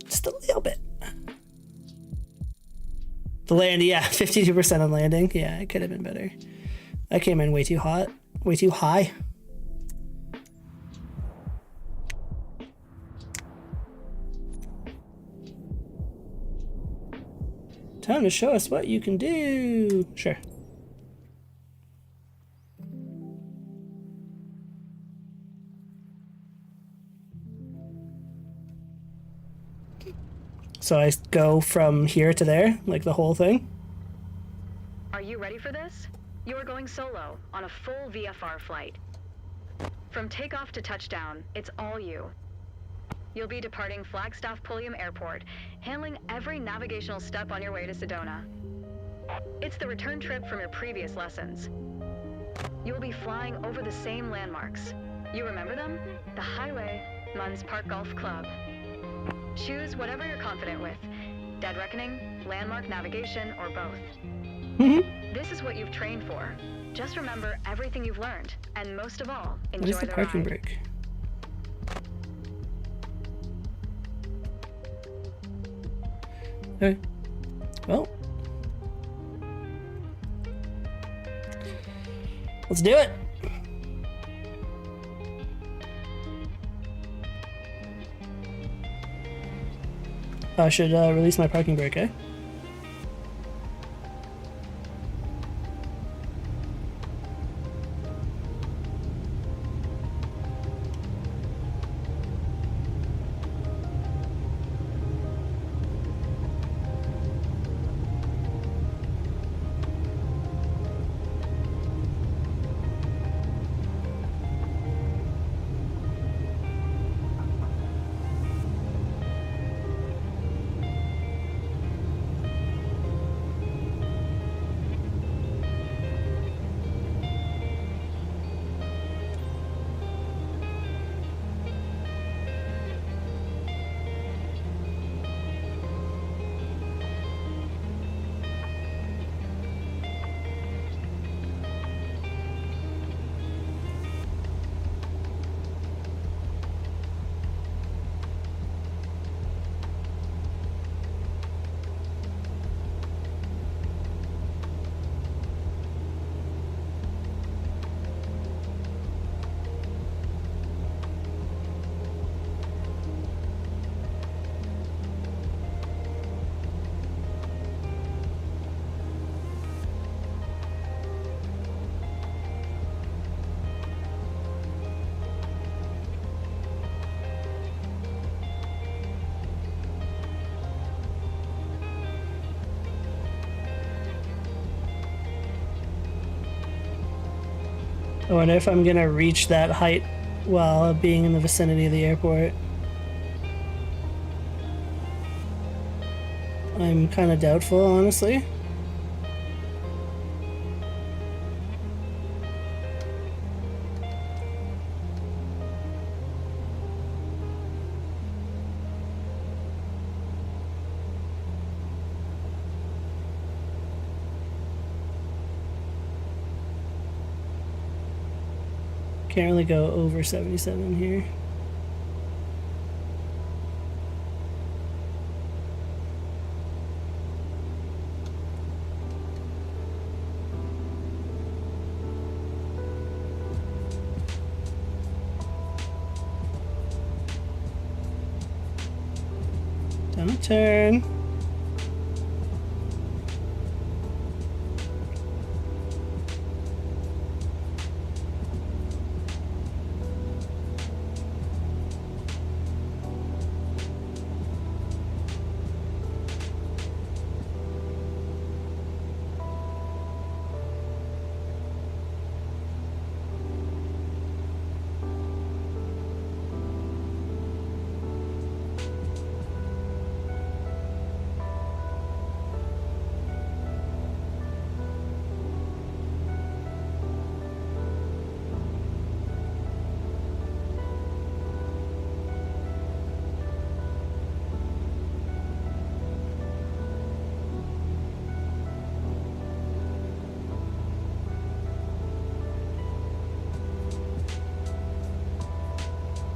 Just a little bit. The land, yeah, 52% on landing. Yeah, it could have been better. I came in way too hot, way too high. Time to show us what you can do. Sure. So I go from here to there, like the whole thing? Are you ready for this? You're going solo on a full VFR flight. From takeoff to touchdown, it's all you. You'll be departing Flagstaff Pulliam Airport, handling every navigational step on your way to Sedona. It's the return trip from your previous lessons. You'll be flying over the same landmarks. You remember them? The highway, Munns Park Golf Club. Choose whatever you're confident with. Dead Reckoning, Landmark Navigation, or both. This is what you've trained for. Just remember everything you've learned, and most of all, enjoy What is the parking ride. brake? Okay. Well. Let's do it! I should release my parking brake, eh? I wonder if I'm gonna reach that height while being in the vicinity of the airport. I'm kind of doubtful, honestly. Can't really go over 77 here. Down a turn.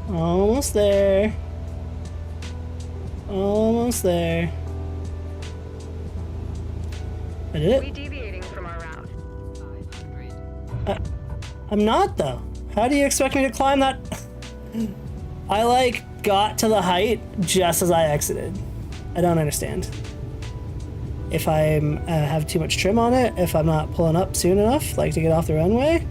Almost there. Almost there. I did We it. deviating from our route. 500. I'm not though. How do you expect me to climb that? I like got to the height just as I exited. I don't understand. If I'm have too much trim on it, if I'm not pulling up soon enough, like to get off the runway.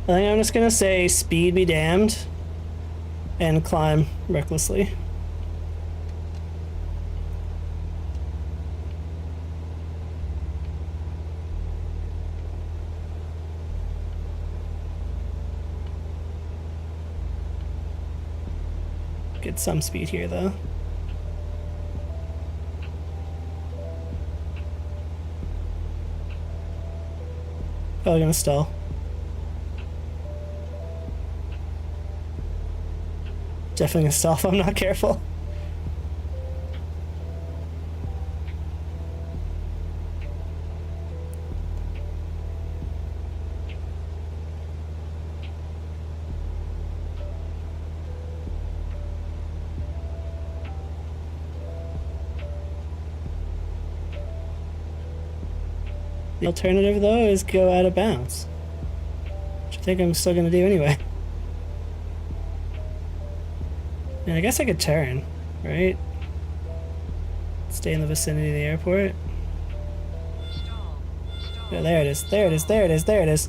I think I'm just gonna say speed be damned and climb recklessly. Get some speed here though. Probably gonna stall. Definitely gonna stall if I'm not careful. The alternative though is go out of bounds, which I think I'm still gonna do anyway. And I guess I could turn, right? Stay in the vicinity of the airport. Yeah, there it is, there it is, there it is, there it is.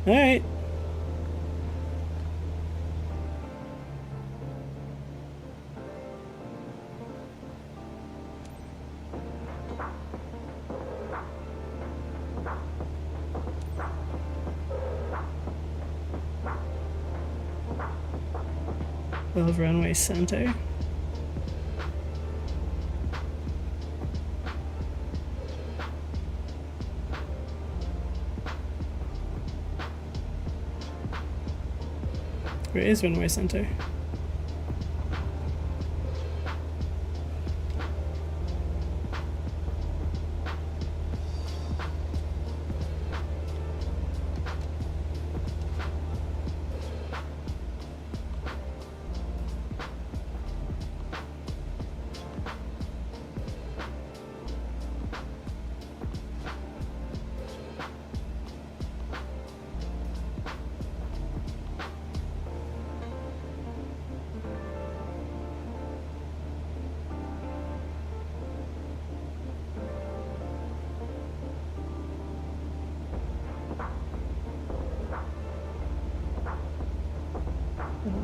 All right. Above runway center. Where is runway center?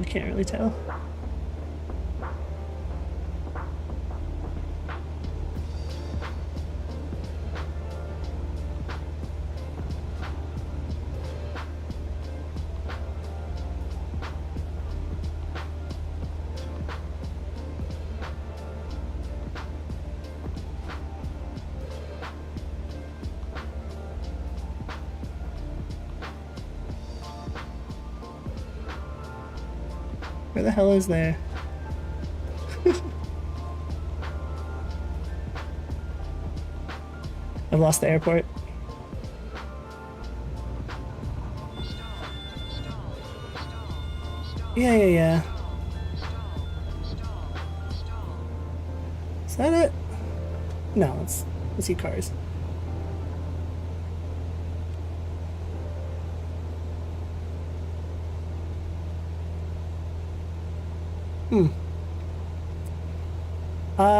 I can't really tell. Where the hell is there? I've lost the airport. Yeah. Is that it? No, let's see cars.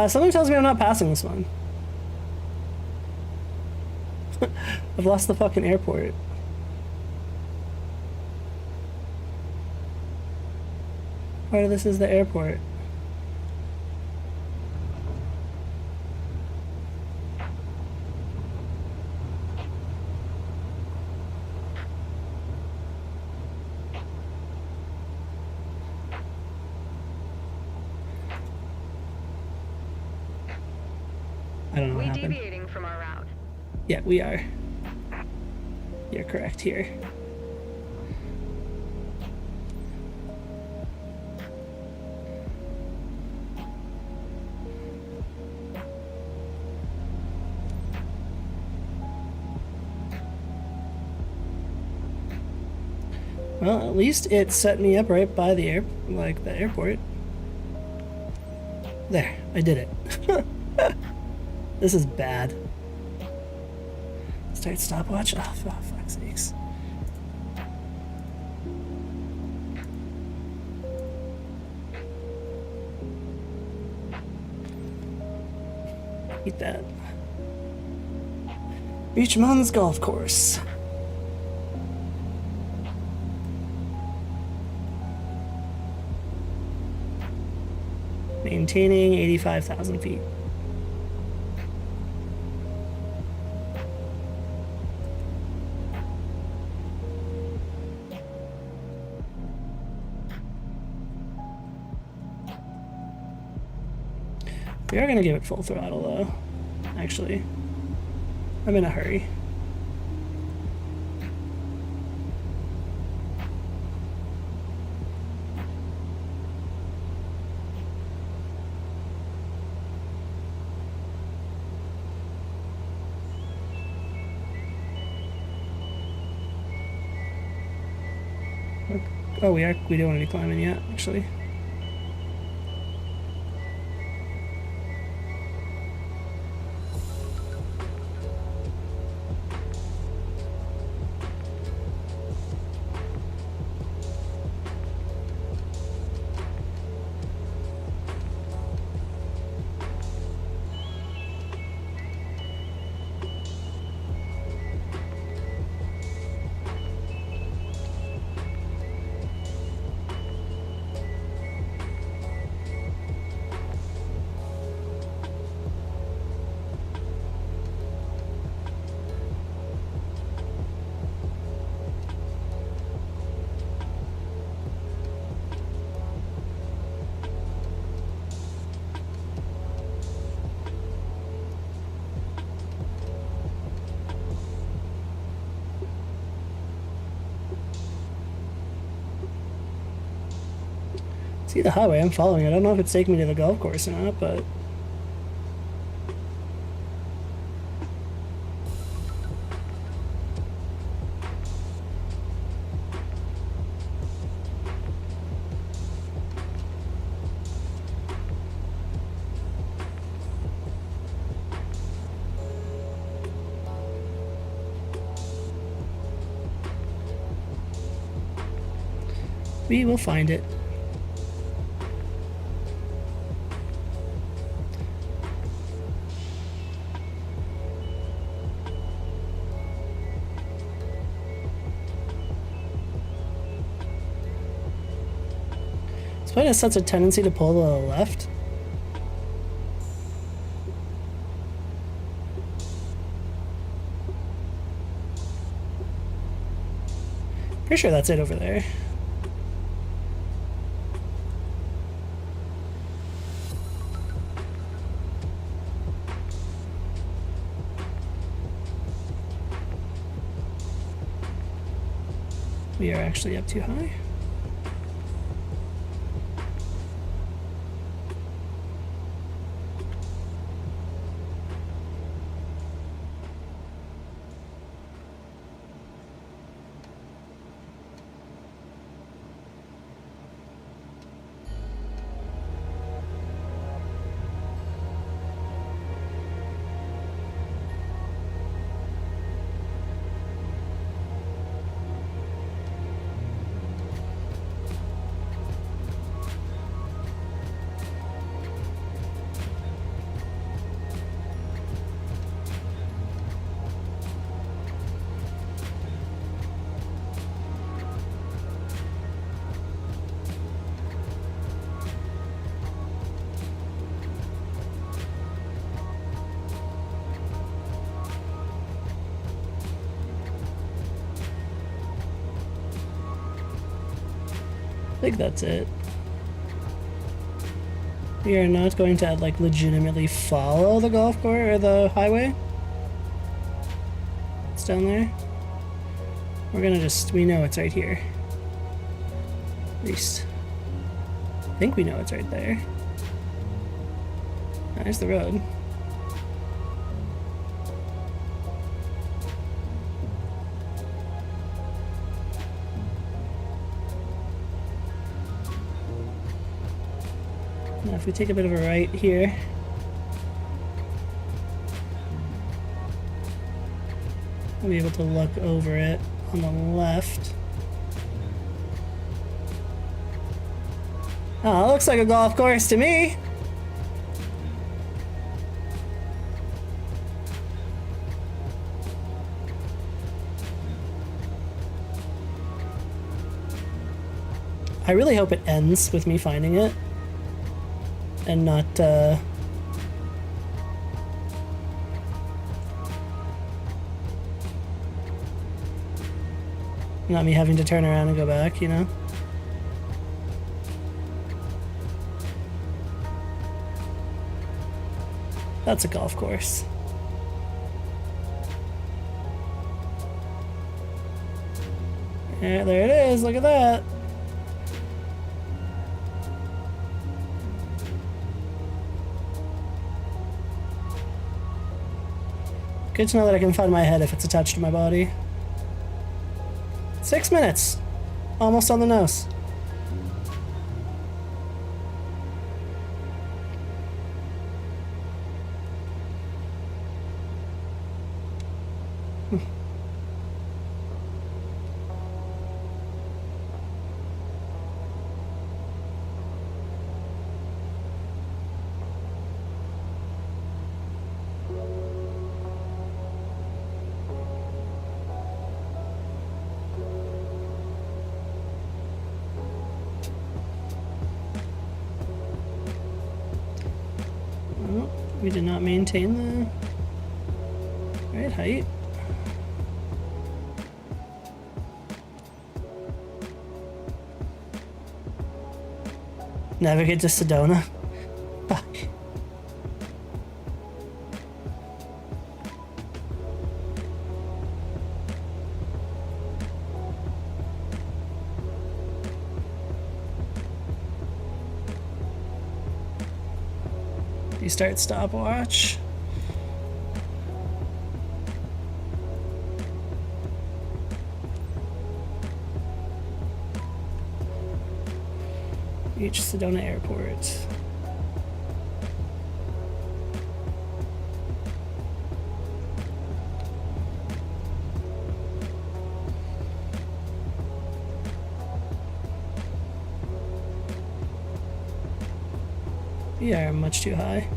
Something tells me I'm not passing this one. I've lost the fucking airport. Part of this is the airport. I don't know what happened. Deviating from our route. Yeah, we are. You're correct here. Well, at least it set me up right by the airport. There, I did it. This is bad. Start stopwatch. Oh, for fuck's sakes. Eat that. Beach Mountains Golf Course. Maintaining 85,000 feet. We are going to give it full throttle though, actually. I'm in a hurry. Oh, we don't want to be climbing yet, actually. See the highway, I'm following it. I don't know if it's taking me to the golf course or not, but... we will find it. It has such a tendency to pull to the left. Pretty sure that's it over there. We are actually up too high. I think that's it. We are not going to like legitimately follow the golf course or the highway. It's down there. We're gonna we know it's right here. At least. I think we know it's right there. There's the road. Now if we take a bit of a right here, I'll be able to look over it on the left. Oh, it looks like a golf course to me. I really hope it ends with me finding it and not not me having to turn around and go back, you know? That's a golf course. Yeah, there it is, look at that. Good to know that I can find my head if it's attached to my body. 6 minutes. Almost on the nose. We did not maintain the right height. Navigate to Sedona. Fuck. Restart stopwatch. Reach Sedona Airport. We are much too high.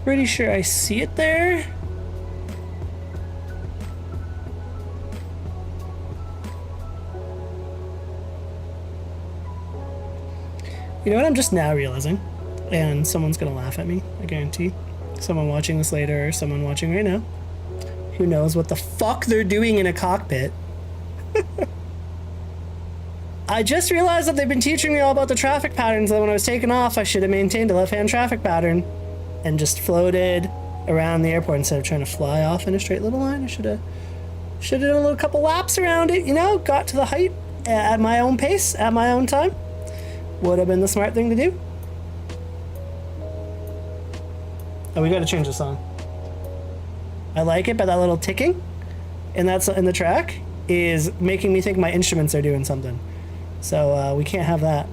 Pretty sure I see it there. You know what I'm just now realizing? And someone's gonna laugh at me, I guarantee. Someone watching this later or someone watching right now. Who knows what the fuck they're doing in a cockpit. I just realized that they've been teaching me all about the traffic patterns, that when I was taking off, I should have maintained a left-hand traffic pattern and just floated around the airport instead of trying to fly off in a straight little line. I should have done a little couple laps around it, you know, got to the height at my own pace, at my own time. Would have been the smart thing to do. Oh, we gotta change the song. I like it, but that little ticking in the track is making me think my instruments are doing something. So we can't have that.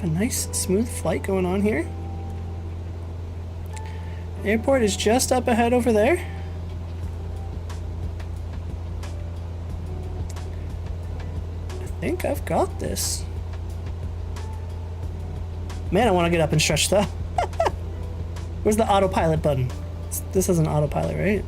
A nice smooth flight going on here. The airport is just up ahead over there. I think I've got this. Man, I want to get up and stretch though. Where's the autopilot button? This is an autopilot, right?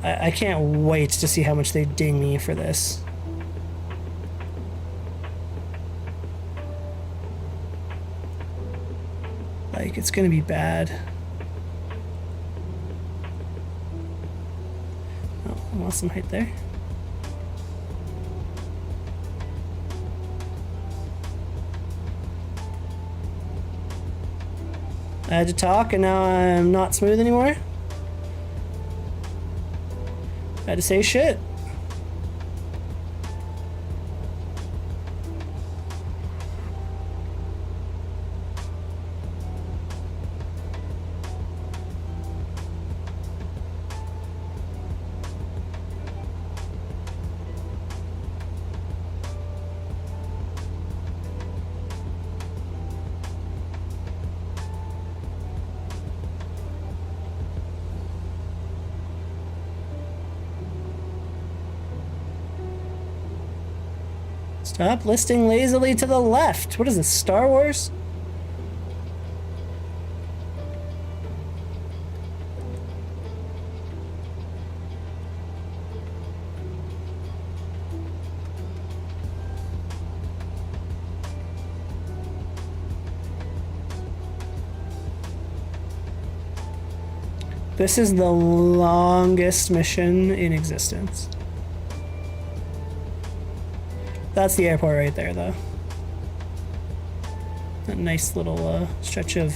I can't wait to see how much they ding me for this. Like, it's gonna be bad. Oh, I lost some height there. I had to talk and now I'm not smooth anymore. I had to say shit. Stop listing lazily to the left. What is this, Star Wars? This is the longest mission in existence. That's the airport right there, though. A nice little stretch of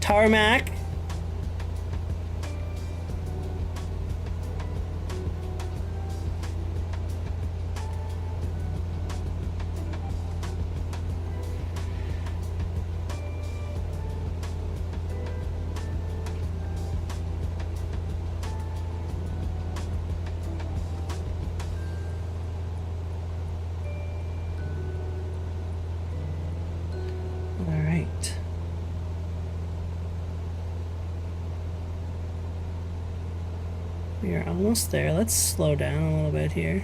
tarmac. We are almost there. Let's slow down a little bit here.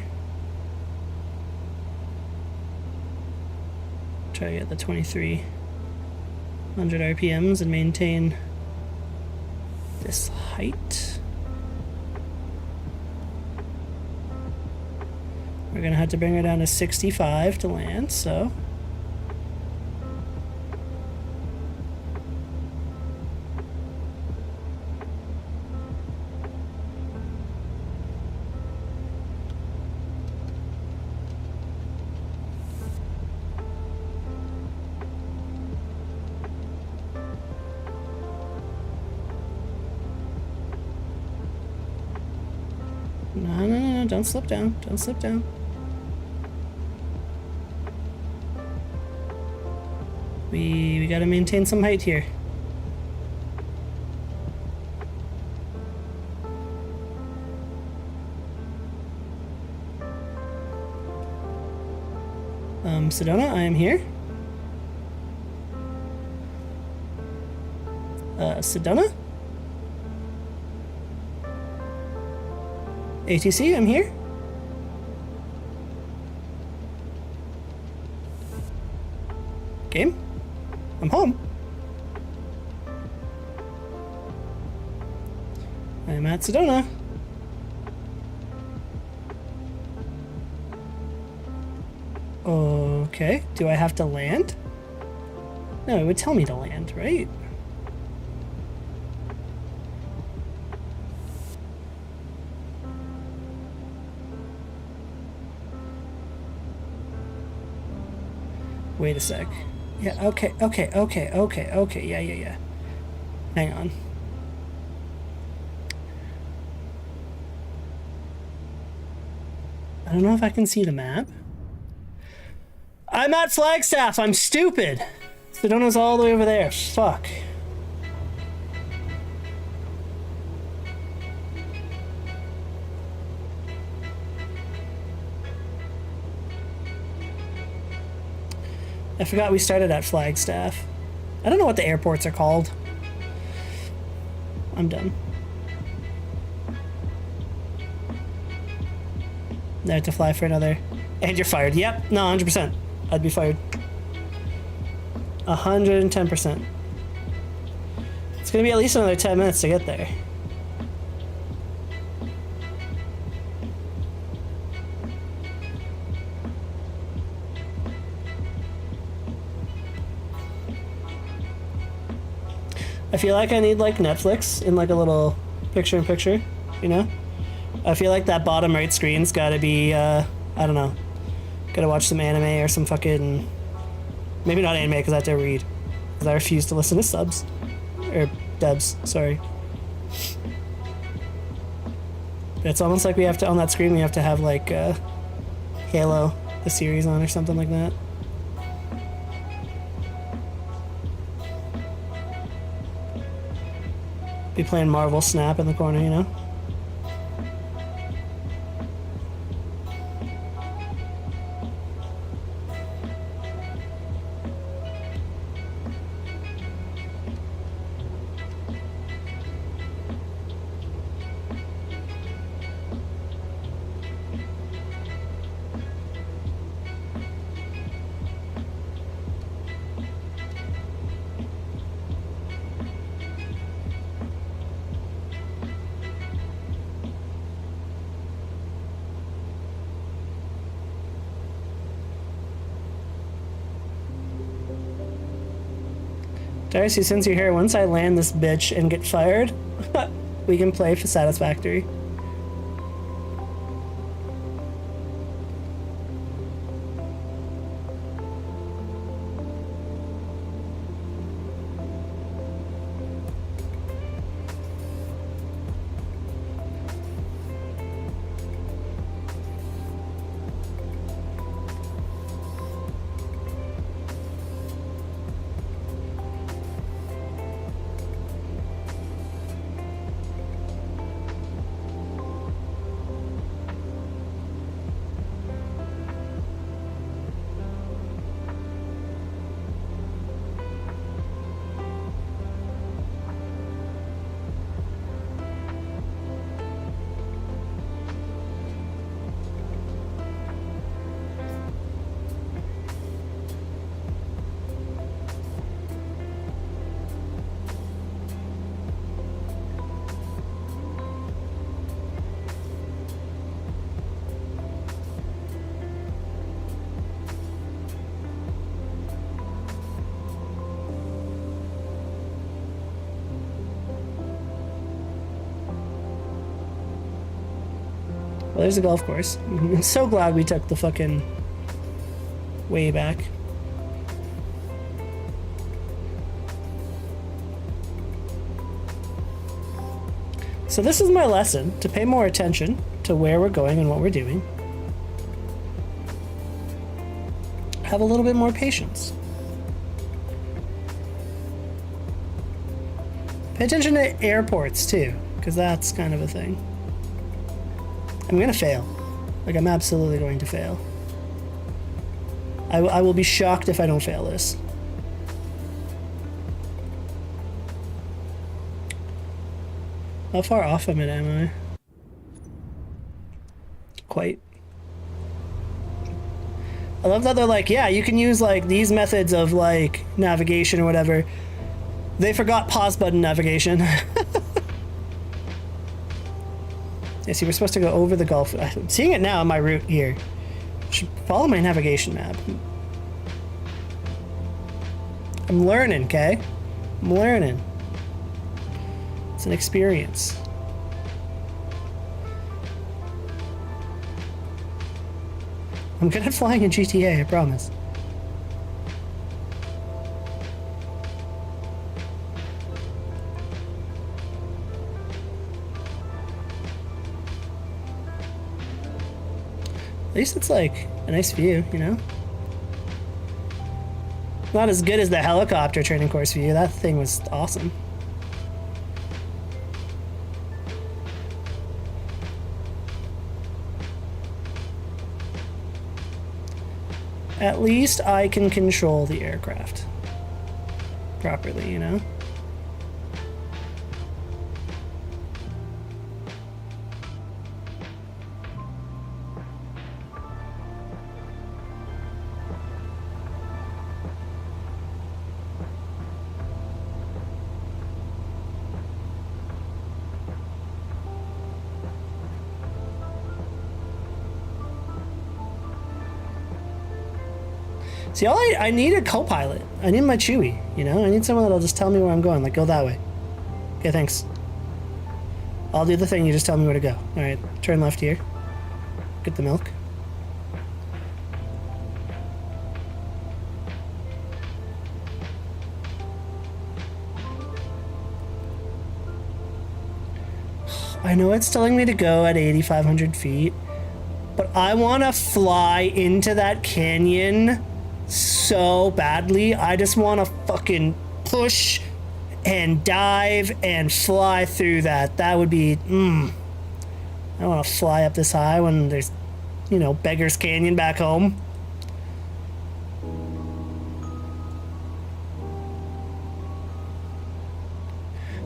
Try to get the 2300 RPMs and maintain this height. We're gonna have to bring her down to 65 to land, so. No, don't slip down. Don't slip down. We gotta maintain some height here. Sedona, I am here. Sedona? ATC, I'm here. Game? I'm home. I'm at Sedona. Okay, do I have to land? No, it would tell me to land, right? Wait a sec. Yeah, okay. Yeah. Hang on. I don't know if I can see the map. I'm at Flagstaff. I'm stupid. Sedona's all the way over there. Fuck. I forgot we started at Flagstaff. I don't know what the airports are called. I'm done. I have to fly for another. And you're fired. Yep. No, 100%. I'd be fired. 110%. It's gonna be at least another 10 minutes to get there. I feel like I need like Netflix in like a little picture-in-picture, you know? I feel like that bottom right screen's gotta be, I don't know. Gotta watch some anime or some fucking... Maybe not anime because I have to read. Because I refuse to listen to subs. Or dubs, sorry. It's almost like we have to, on that screen, we have to have like Halo, the series on or something like that. Be playing Marvel Snap in the corner, you know? Darcy, since you're here, once I land this bitch and get fired, we can play for Satisfactory. Well, there's a golf course. I'm so glad we took the fucking way back. So this is my lesson, to pay more attention to where we're going and what we're doing. Have a little bit more patience. Pay attention to airports too, because that's kind of a thing. I'm gonna fail. Like, I'm absolutely going to fail. I will be shocked if I don't fail this. How far off of it am I? Quite. I love that they're like, yeah, you can use like these methods of like navigation or whatever. They forgot pause button navigation. Yeah, see, we're supposed to go over the Gulf. I'm seeing it now on my route here. Should follow my navigation map. I'm learning, okay? I'm learning. It's an experience. I'm good at flying in GTA, I promise. At least it's like a nice view, you know? Not as good as the helicopter training course view. That thing was awesome. At least I can control the aircraft properly, you know? See, I need a co-pilot. I need my Chewie, you know? I need someone that'll just tell me where I'm going. Like, go that way. Okay, thanks. I'll do the thing, you just tell me where to go. Alright, turn left here. Get the milk. I know it's telling me to go at 8,500 feet, but I want to fly into that canyon so badly. I just want to fucking push and dive and fly through that. That would be, I don't want to fly up this high when there's, you know, Beggar's Canyon back home.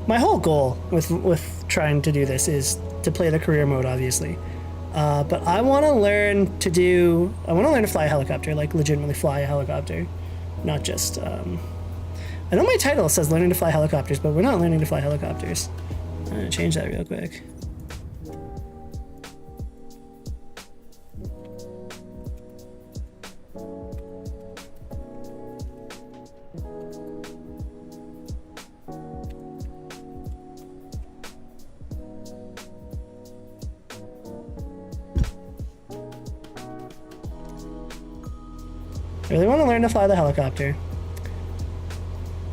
My whole goal with trying to do this is to play the career mode, obviously. But I want to learn to fly a helicopter, like legitimately fly a helicopter. Not just, I know my title says learning to fly helicopters, but we're not learning to fly helicopters. I'm gonna change that real quick. I really want to learn to fly the helicopter.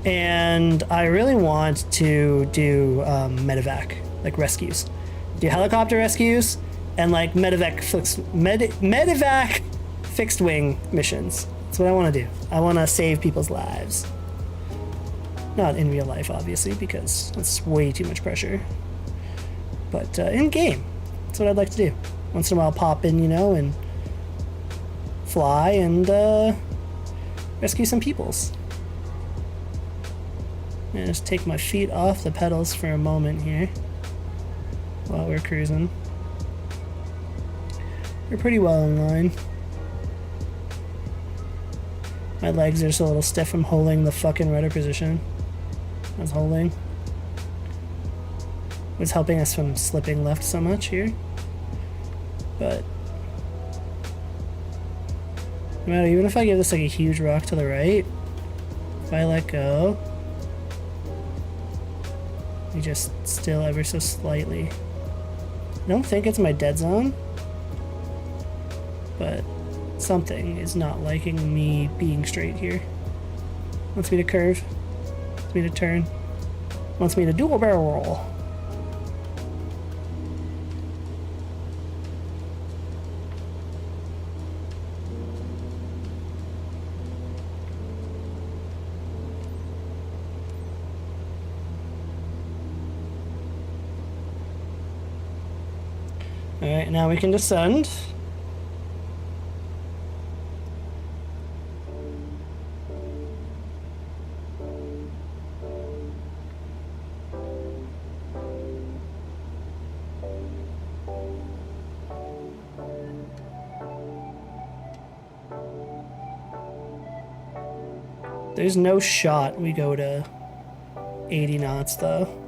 And I really want to do medevac, like rescues. Do helicopter rescues and like medevac fixed wing missions. That's what I want to do. I want to save people's lives. Not in real life, obviously, because that's way too much pressure. But in game, that's what I'd like to do. Once in a while, pop in, you know, and fly and rescue some peoples. I'm gonna just take my feet off the pedals for a moment here while we're cruising. We're pretty well in line. My legs are just a little stiff from holding the fucking rudder position. I was holding. It was helping us from slipping left so much here. But no matter, even if I give this like a huge rock to the right, if I let go, we just still ever so slightly. I don't think it's my dead zone, but something is not liking me being straight here. Wants me to curve, wants me to turn, wants me to do a barrel roll. Alright, now we can descend. There's no shot we go to 80 knots though.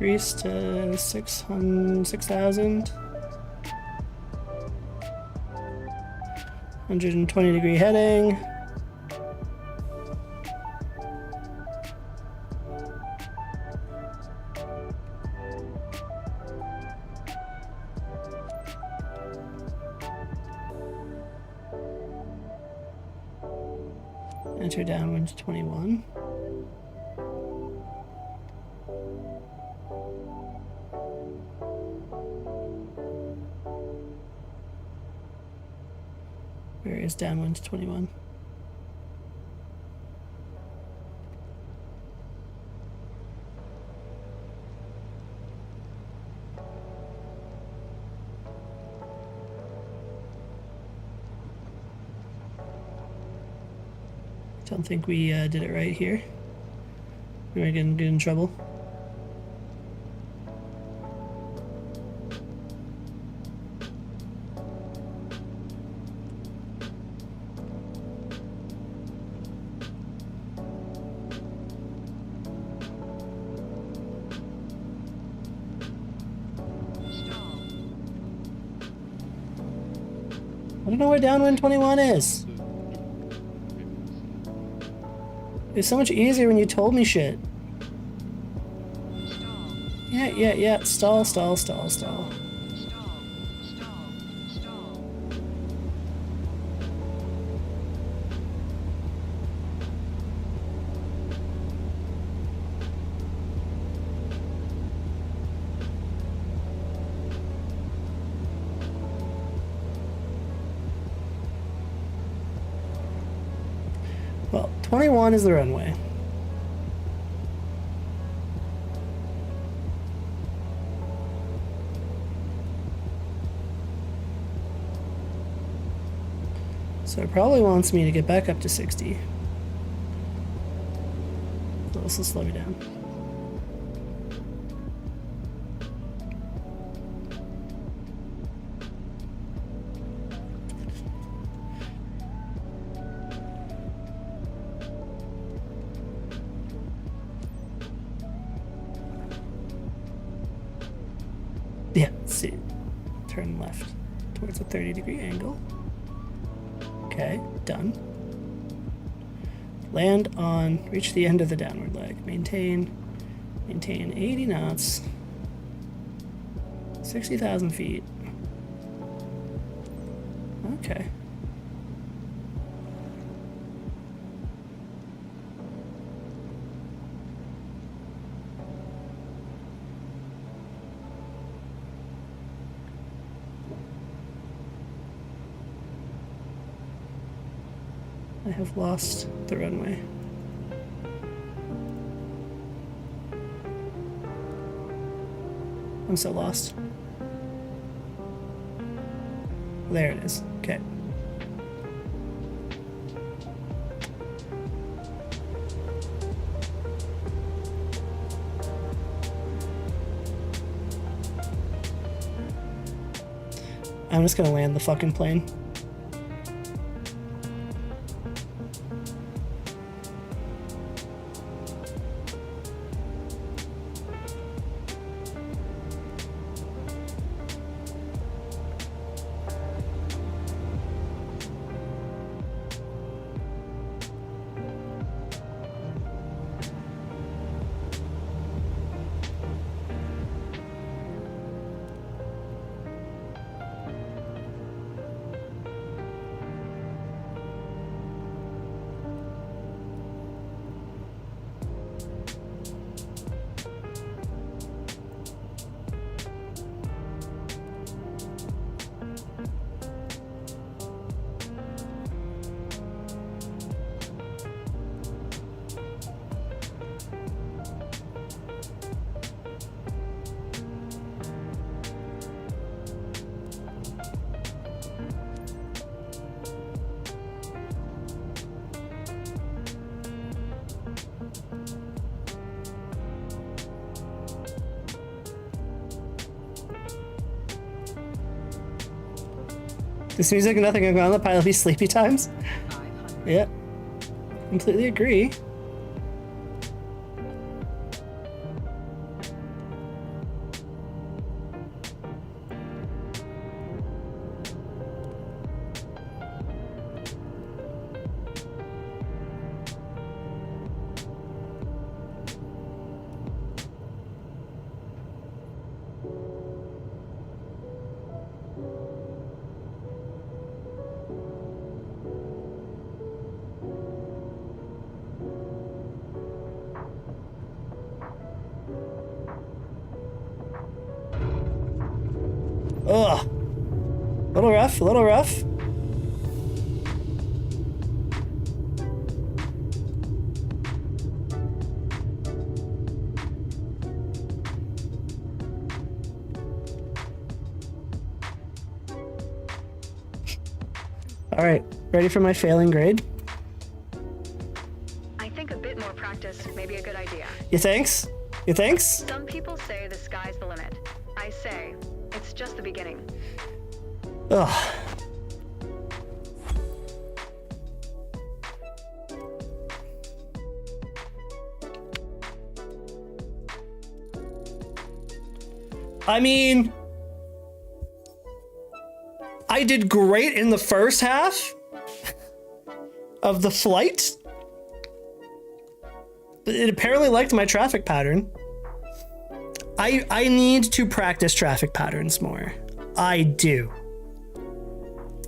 Increase to 6,000. 120-degree heading. Enter downwind 21. Where is downwind 21? Don't think we did it right here. We might get in trouble. I don't know where downwind 21 is. It was so much easier when you told me shit. Yeah. Stall. Well, 21 is the runway. So it probably wants me to get back up to 60. So this will slow me down. Yeah, let's see. Turn left towards a 30-degree angle. Okay, done. Land on, reach the end of the downward leg. Maintain 80 knots. 60,000 feet. Okay. I have lost the runway. I'm so lost. There it is. Okay. I'm just gonna land the fucking plane. This music, nothing going on the pilot be sleepy times? 500. Yeah. Completely agree. Ugh. Little rough, a little rough. All right, ready for my failing grade? I think a bit more practice may be a good idea. You thinks? You thinks? Some people say the sky's the limit. I say it's just the beginning. Ugh. I mean, I did great in the first half of the flight. But it apparently liked my traffic pattern. I need to practice traffic patterns more. I do.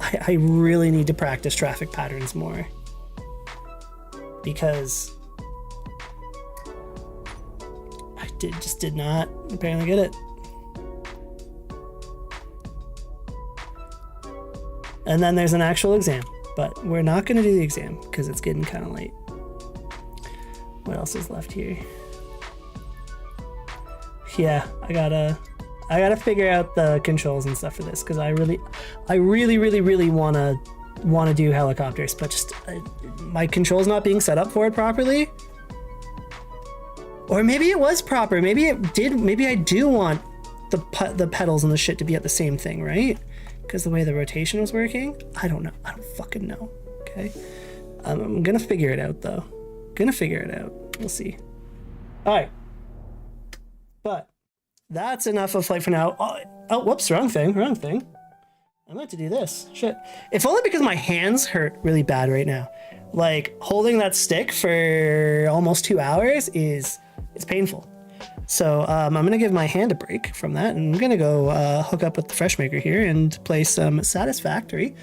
I really need to practice traffic patterns more. Because I just did not apparently get it. And then there's an actual exam, but we're not going to do the exam because it's getting kind of late. What else is left here? Yeah, I gotta figure out the controls and stuff for this because I really want to do helicopters, but just my controls not being set up for it properly. Or maybe it was proper. Maybe it did. Maybe I do want the pedals and the shit to be at the same thing, right? Because the way the rotation was working, I don't know. I don't fucking know. Okay, I'm gonna figure it out though. Gonna figure it out. We'll see. All right, but that's enough of flight for now. Oh, whoops, wrong thing. I meant to do this. Shit. If only because my hands hurt really bad right now. Like holding that stick for almost 2 hours is painful. So I'm gonna give my hand a break from that, and I'm gonna go hook up with the Fresh Maker here and play some Satisfactory.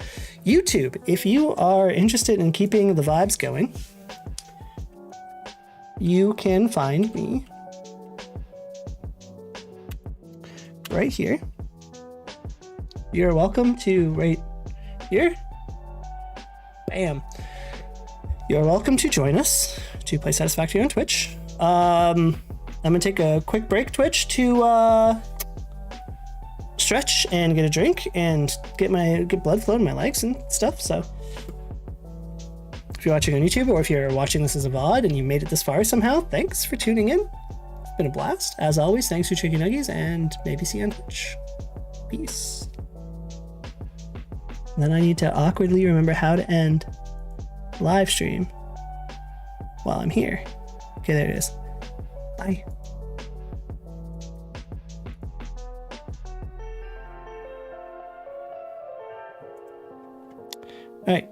YouTube, if you are interested in keeping the vibes going, you can find me right here. You're welcome to right here. Bam. You're welcome to join us to play Satisfactory on Twitch. I'm gonna take a quick break, Twitch, to stretch and get a drink and get blood flow in my legs and stuff. So if you're watching on YouTube or if you're watching this as a VOD and you made it this far somehow, thanks for tuning in. It's been a blast. As always, thanks for Chicken Nuggies, and maybe see you on Twitch. Peace. And then I need to awkwardly remember how to end live stream while I'm here. Okay, there it is. Bye. All right.